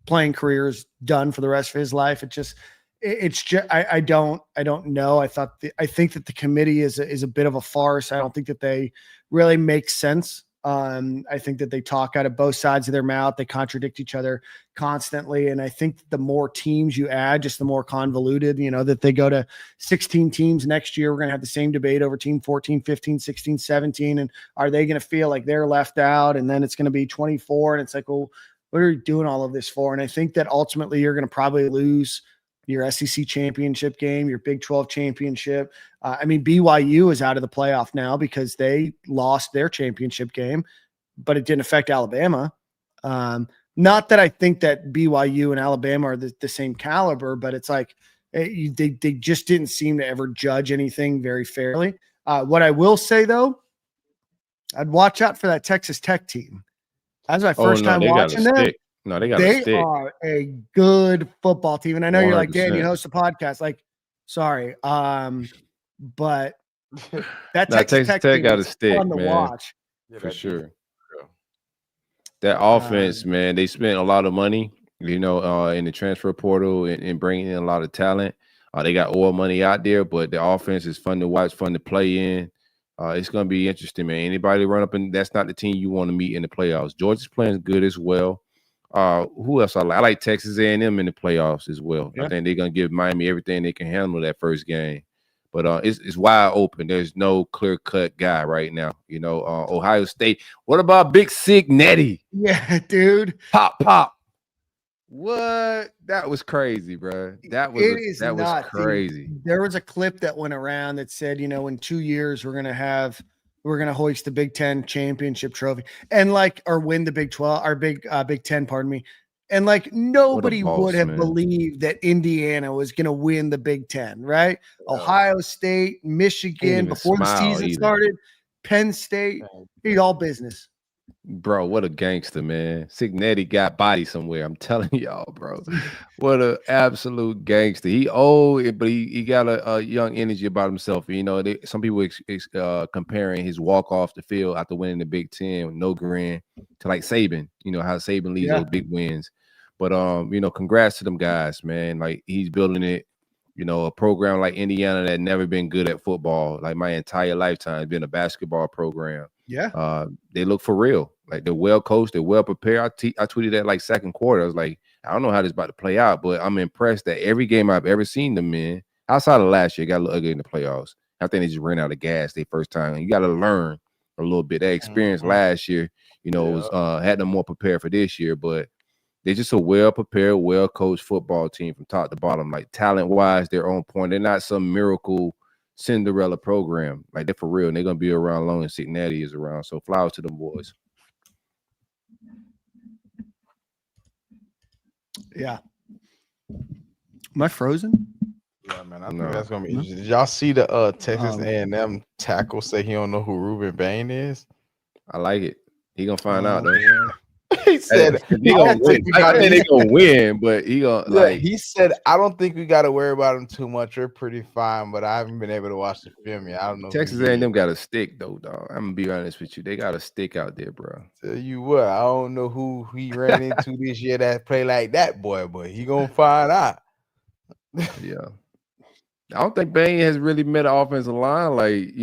playing career is done for the rest of his life. I don't know. I think that the committee is a bit of a farce. I don't think that they really make sense. I think that they talk out of both sides of their mouth. They contradict each other constantly. And I think the more teams you add, just the more convoluted, that they go to 16 teams next year. We're going to have the same debate over team 14, 15, 16, 17. And are they going to feel like they're left out? And then it's going to be 24. And it's like, well, what are you doing all of this for? And I think that ultimately you're going to probably lose your SEC championship game, your Big 12 championship. BYU is out of the playoff now because they lost their championship game, but it didn't affect Alabama. Not that I think that BYU and Alabama are the same caliber, but it's like they just didn't seem to ever judge anything very fairly. What I will say, though, I'd watch out for that Texas Tech team. That was my first time watching them. No, they are a good football team. And I know 100%. You're like, Dan, you host a podcast. Like, sorry. But that Texas Tech got a stick, fun to watch. For sure. That offense, man, they spent a lot of money, in the transfer portal and bringing in a lot of talent. They got oil money out there, but the offense is fun to watch, fun to play in. It's going to be interesting, man. Anybody run up, and that's not the team you want to meet in the playoffs. Georgia's playing good as well. Who else I like? I like Texas A&M in the playoffs as well. Yeah. I think they're going to give Miami everything they can handle that first game. But it's wide open. There's no clear-cut guy right now. Ohio State. What about Big Sig Nettie? Yeah, dude. Pop. What? That was crazy, bro. That was crazy. Dude. There was a clip that went around that said, in 2 years we're gonna hoist the Big Ten championship trophy and or win the Big 12 or Big 10, pardon me. And nobody would have believed that Indiana was gonna win the Big Ten, right? No. Ohio State, Michigan, before the season started, Penn State, it's all business. Bro, what a gangster, man. Signetti got body somewhere. I'm telling y'all, bro. What an absolute gangster. He old, but he got a young energy about himself. Some people comparing his walk off the field after winning the Big Ten with no grin to like Saban, how Saban leads those big wins. But, congrats to them guys, man. Like, he's building it, a program like Indiana that never been good at football. Like, my entire lifetime, been a basketball program. Yeah. They look for real. Like, they're well coached. They're well prepared. I tweeted that like second quarter. I was like, I don't know how this is about to play out, but I'm impressed that every game I've ever seen them in, outside of last year, got a little ugly in the playoffs. I think they just ran out of gas their first time. You got to learn a little bit. That experience last year, was had them more prepared for this year, but they're just a well-prepared, well-coached football team from top to bottom. Like, talent-wise, they're on point. They're not some miracle Cinderella program. Like, they're for real. And they're gonna be around long as Cincinnati is around. So flowers to them boys. Yeah. Am I frozen? Yeah, man. I think that's gonna be interesting. Did y'all see the Texas A&M tackle say he don't know who Ruben Bain is? I like it. He gonna find out though. He said they gonna win. I think they gonna win, but he gonna he said, I don't think we got to worry about him too much. We're pretty fine, but I haven't been able to watch the film yet. I don't know. Texas A&M got a stick though, dog. I'm gonna be honest with you. They got a stick out there, bro. Tell you what, I don't know who he ran into this year that play like that, boy, but he gonna find out. Yeah. I don't think Bain has really met an offensive line. Like,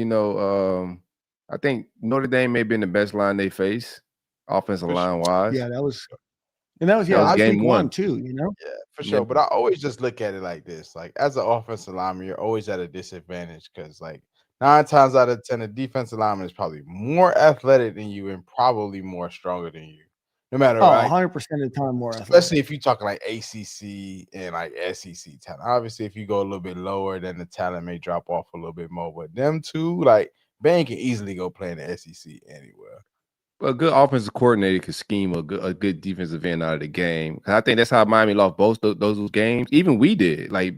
I think Notre Dame may have been the best line they face, offensive line wise. Yeah, that was game one too, Yeah, for sure. But I always just look at it like this: like, as an offensive lineman, you're always at a disadvantage because, like, 9 times out of 10, a defensive lineman is probably more athletic than you and probably more stronger than you. No matter, 100% of the time more athletic. Especially if you're talking like ACC and like SEC talent. Obviously, if you go a little bit lower, then the talent may drop off a little bit more. But them two, like, Bain can easily go play in the SEC anywhere. A good offensive coordinator could scheme a good defensive end out of the game. I think that's how Miami lost both those games. Even we did. Like,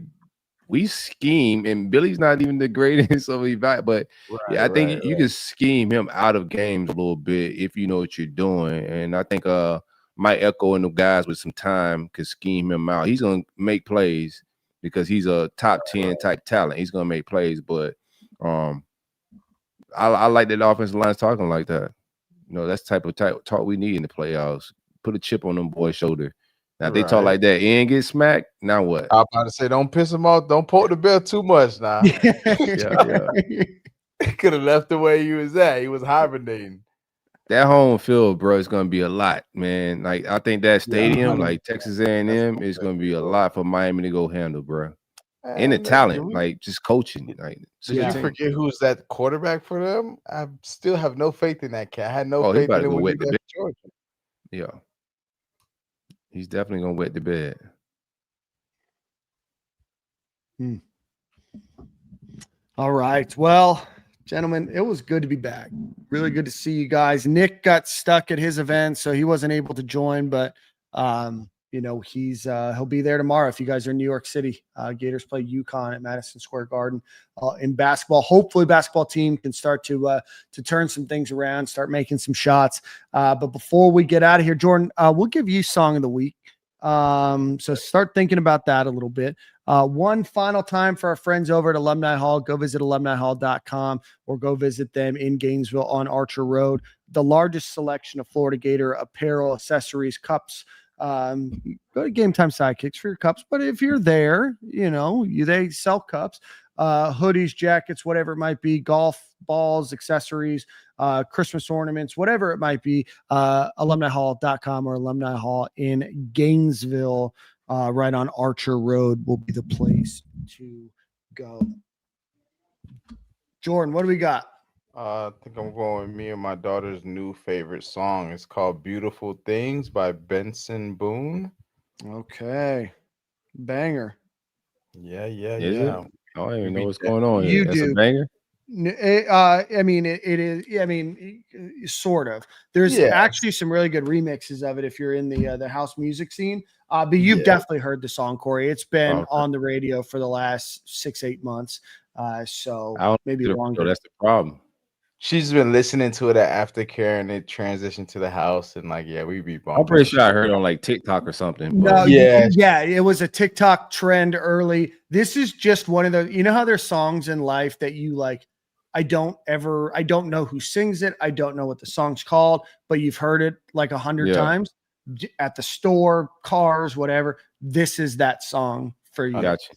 we scheme, and Billy's not even the greatest of evac, but I think you can scheme him out of games a little bit if you know what you're doing. And I think Mike Echo and the guys with some time could scheme him out. He's gonna make plays because he's a top 10 type talent. He's gonna make plays, but I like that offensive line's talking like that. That's the type of talk we need in the playoffs. Put a chip on them boys' shoulder. Now, if they talk like that and get smacked, now what? I'm about to say, don't piss him off. Don't poke the bear too much now. Yeah. Could have left the way he was at. He was hibernating. That home field, bro, is going to be a lot, man. Like, I think that stadium, like Texas A&M, is going to be a lot for Miami to go handle, bro. And the talent, like, just coaching. Like, did you forget who's that quarterback for them? I still have no faith in that cat. I had no faith in him when he left Georgia. Yeah. He's definitely going to wet the bed. All right. Well, gentlemen, it was good to be back. Really good to see you guys. Nick got stuck at his event, so he wasn't able to join, but he'll be there tomorrow if you guys are in New York City. Gators play UConn at Madison Square Garden in basketball. Hopefully, basketball team can start to turn some things around, start making some shots. But before we get out of here, Jordan, we'll give you Song of the Week. So start thinking about that a little bit. One final time for our friends over at Alumni Hall, go visit alumnihall.com or go visit them in Gainesville on Archer Road. The largest selection of Florida Gator apparel, accessories, cups. Go to Game Time Sidekicks for your cups. But if you're there, they sell cups, hoodies, jackets, whatever it might be, golf balls, accessories, Christmas ornaments, whatever it might be. Alumnihall.com or Alumni Hall in Gainesville, right on Archer Road, will be the place to go. Jordan, what do we got? I think I'm going with me and my daughter's new favorite song. It's called Beautiful Things by Benson Boone. Okay. Banger. Yeah. I don't even know what's going on here. That's a banger? It is. Sort of. There's actually some really good remixes of it if you're in the house music scene. But you've definitely heard the song, Corey. It's been on the radio for the last 6-8 months. So maybe longer. That's the problem. She's been listening to it at aftercare, and it transitioned to the house, and we be bumping. I'm pretty sure I heard it on like TikTok or something. No, it was a TikTok trend early. This is just one of the, how there's songs in life that you like. I don't know who sings it. I don't know what the song's called, but you've heard it like 100 times at the store, cars, whatever. This is that song for you. Gotcha.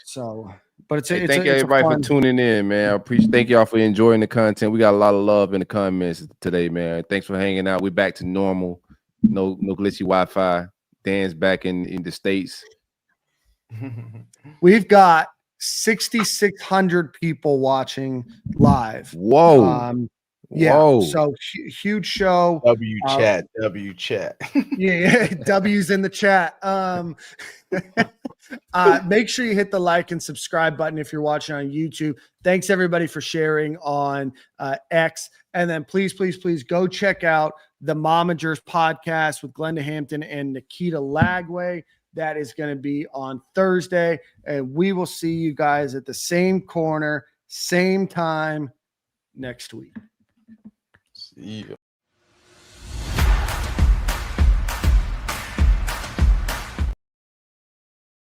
So. But thank everybody for tuning in, man. Thank y'all for enjoying the content. We got a lot of love in the comments today, man. Thanks for hanging out. We're back to normal. No glitchy Wi-Fi. Dan's back in the States. We've got 6,600 people watching live. Whoa. Yeah. Whoa. So huge show. W chat. Yeah. W's in the chat. Make sure you hit the like and subscribe button if you're watching on YouTube. Thanks everybody for sharing on X. And then please go check out the Momagers podcast with Glenda Hampton and Nikita Lagaway. That is going to be on Thursday. And we will see you guys at the same corner, same time next week. See you.